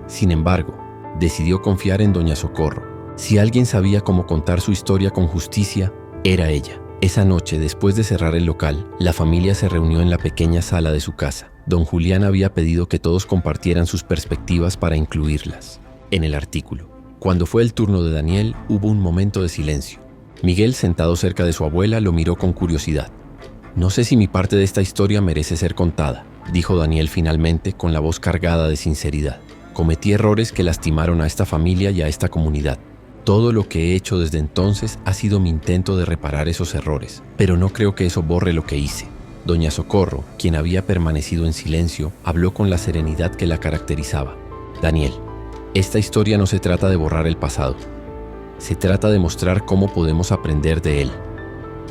Sin embargo, decidió confiar en doña Socorro. Si alguien sabía cómo contar su historia con justicia, era ella. Esa noche, después de cerrar el local, la familia se reunió en la pequeña sala de su casa. Don Julián había pedido que todos compartieran sus perspectivas para incluirlas en el artículo. Cuando fue el turno de Daniel, hubo un momento de silencio. Miguel, sentado cerca de su abuela, lo miró con curiosidad. «No sé si mi parte de esta historia merece ser contada», dijo Daniel finalmente con la voz cargada de sinceridad. «Cometí errores que lastimaron a esta familia y a esta comunidad. Todo lo que he hecho desde entonces ha sido mi intento de reparar esos errores, pero no creo que eso borre lo que hice». Doña Socorro, quien había permanecido en silencio, habló con la serenidad que la caracterizaba. «Daniel, esta historia no se trata de borrar el pasado. Se trata de mostrar cómo podemos aprender de él.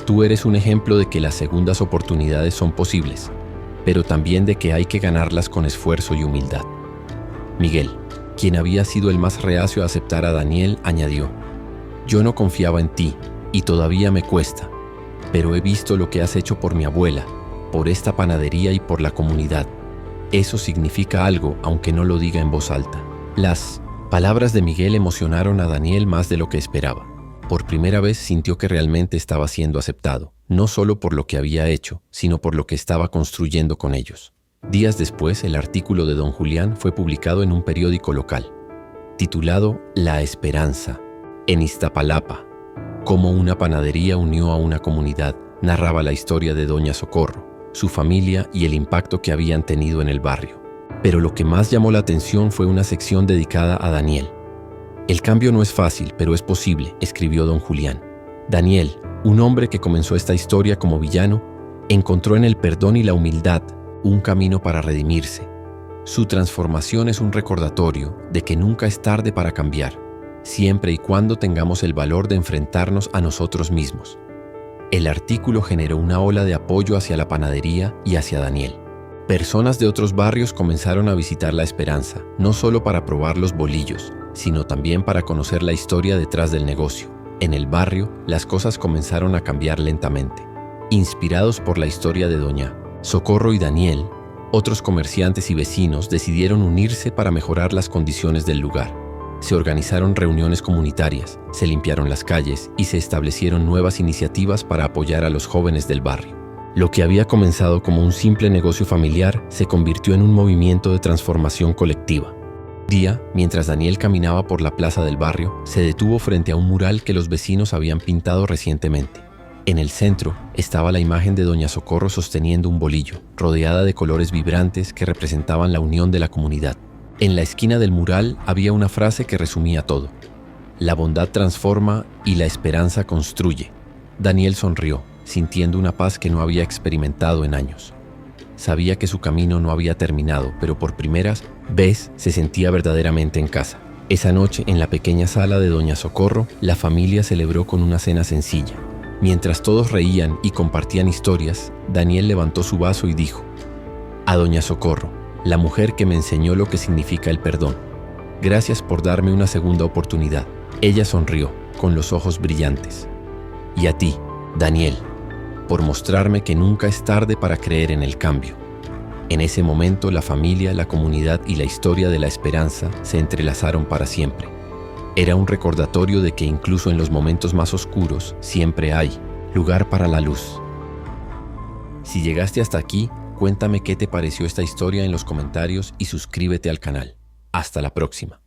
Tú eres un ejemplo de que las segundas oportunidades son posibles, pero también de que hay que ganarlas con esfuerzo y humildad». Miguel, quien había sido el más reacio a aceptar a Daniel, añadió: «Yo no confiaba en ti, y todavía me cuesta, pero he visto lo que has hecho por mi abuela, por esta panadería y por la comunidad. Eso significa algo, aunque no lo diga en voz alta». Las palabras de Miguel emocionaron a Daniel más de lo que esperaba. Por primera vez sintió que realmente estaba siendo aceptado, no solo por lo que había hecho, sino por lo que estaba construyendo con ellos. Días después, el artículo de don Julián fue publicado en un periódico local, titulado La Esperanza, en Iztapalapa. Cómo una panadería unió a una comunidad, narraba la historia de doña Socorro, su familia y el impacto que habían tenido en el barrio. Pero lo que más llamó la atención fue una sección dedicada a Daniel. «El cambio no es fácil, pero es posible», escribió don Julián. «Daniel, un hombre que comenzó esta historia como villano, encontró en el perdón y la humildad un camino para redimirse. Su transformación es un recordatorio de que nunca es tarde para cambiar, siempre y cuando tengamos el valor de enfrentarnos a nosotros mismos». El artículo generó una ola de apoyo hacia la panadería y hacia Daniel. Personas de otros barrios comenzaron a visitar La Esperanza, no solo para probar los bolillos, sino también para conocer la historia detrás del negocio. En el barrio, las cosas comenzaron a cambiar lentamente. Inspirados por la historia de doña Socorro y Daniel, otros comerciantes y vecinos decidieron unirse para mejorar las condiciones del lugar. Se organizaron reuniones comunitarias, se limpiaron las calles y se establecieron nuevas iniciativas para apoyar a los jóvenes del barrio. Lo que había comenzado como un simple negocio familiar se convirtió en un movimiento de transformación colectiva. Un día, mientras Daniel caminaba por la plaza del barrio, se detuvo frente a un mural que los vecinos habían pintado recientemente. En el centro estaba la imagen de doña Socorro sosteniendo un bolillo, rodeada de colores vibrantes que representaban la unión de la comunidad. En la esquina del mural había una frase que resumía todo: la bondad transforma y la esperanza construye. Daniel sonrió, sintiendo una paz que no había experimentado en años. Sabía que su camino no había terminado, pero por primera vez se sentía verdaderamente en casa. Esa noche, en la pequeña sala de Doña Socorro, la familia celebró con una cena sencilla. Mientras todos reían y compartían historias, Daniel levantó su vaso y dijo: a Doña Socorro, la mujer que me enseñó lo que significa el perdón. Gracias por darme una segunda oportunidad. Ella sonrió, con los ojos brillantes. Y a ti, Daniel, por mostrarme que nunca es tarde para creer en el cambio. En ese momento, la familia, la comunidad y la historia de la esperanza se entrelazaron para siempre. Era un recordatorio de que incluso en los momentos más oscuros siempre hay lugar para la luz. Si llegaste hasta aquí, cuéntame qué te pareció esta historia en los comentarios y suscríbete al canal. Hasta la próxima.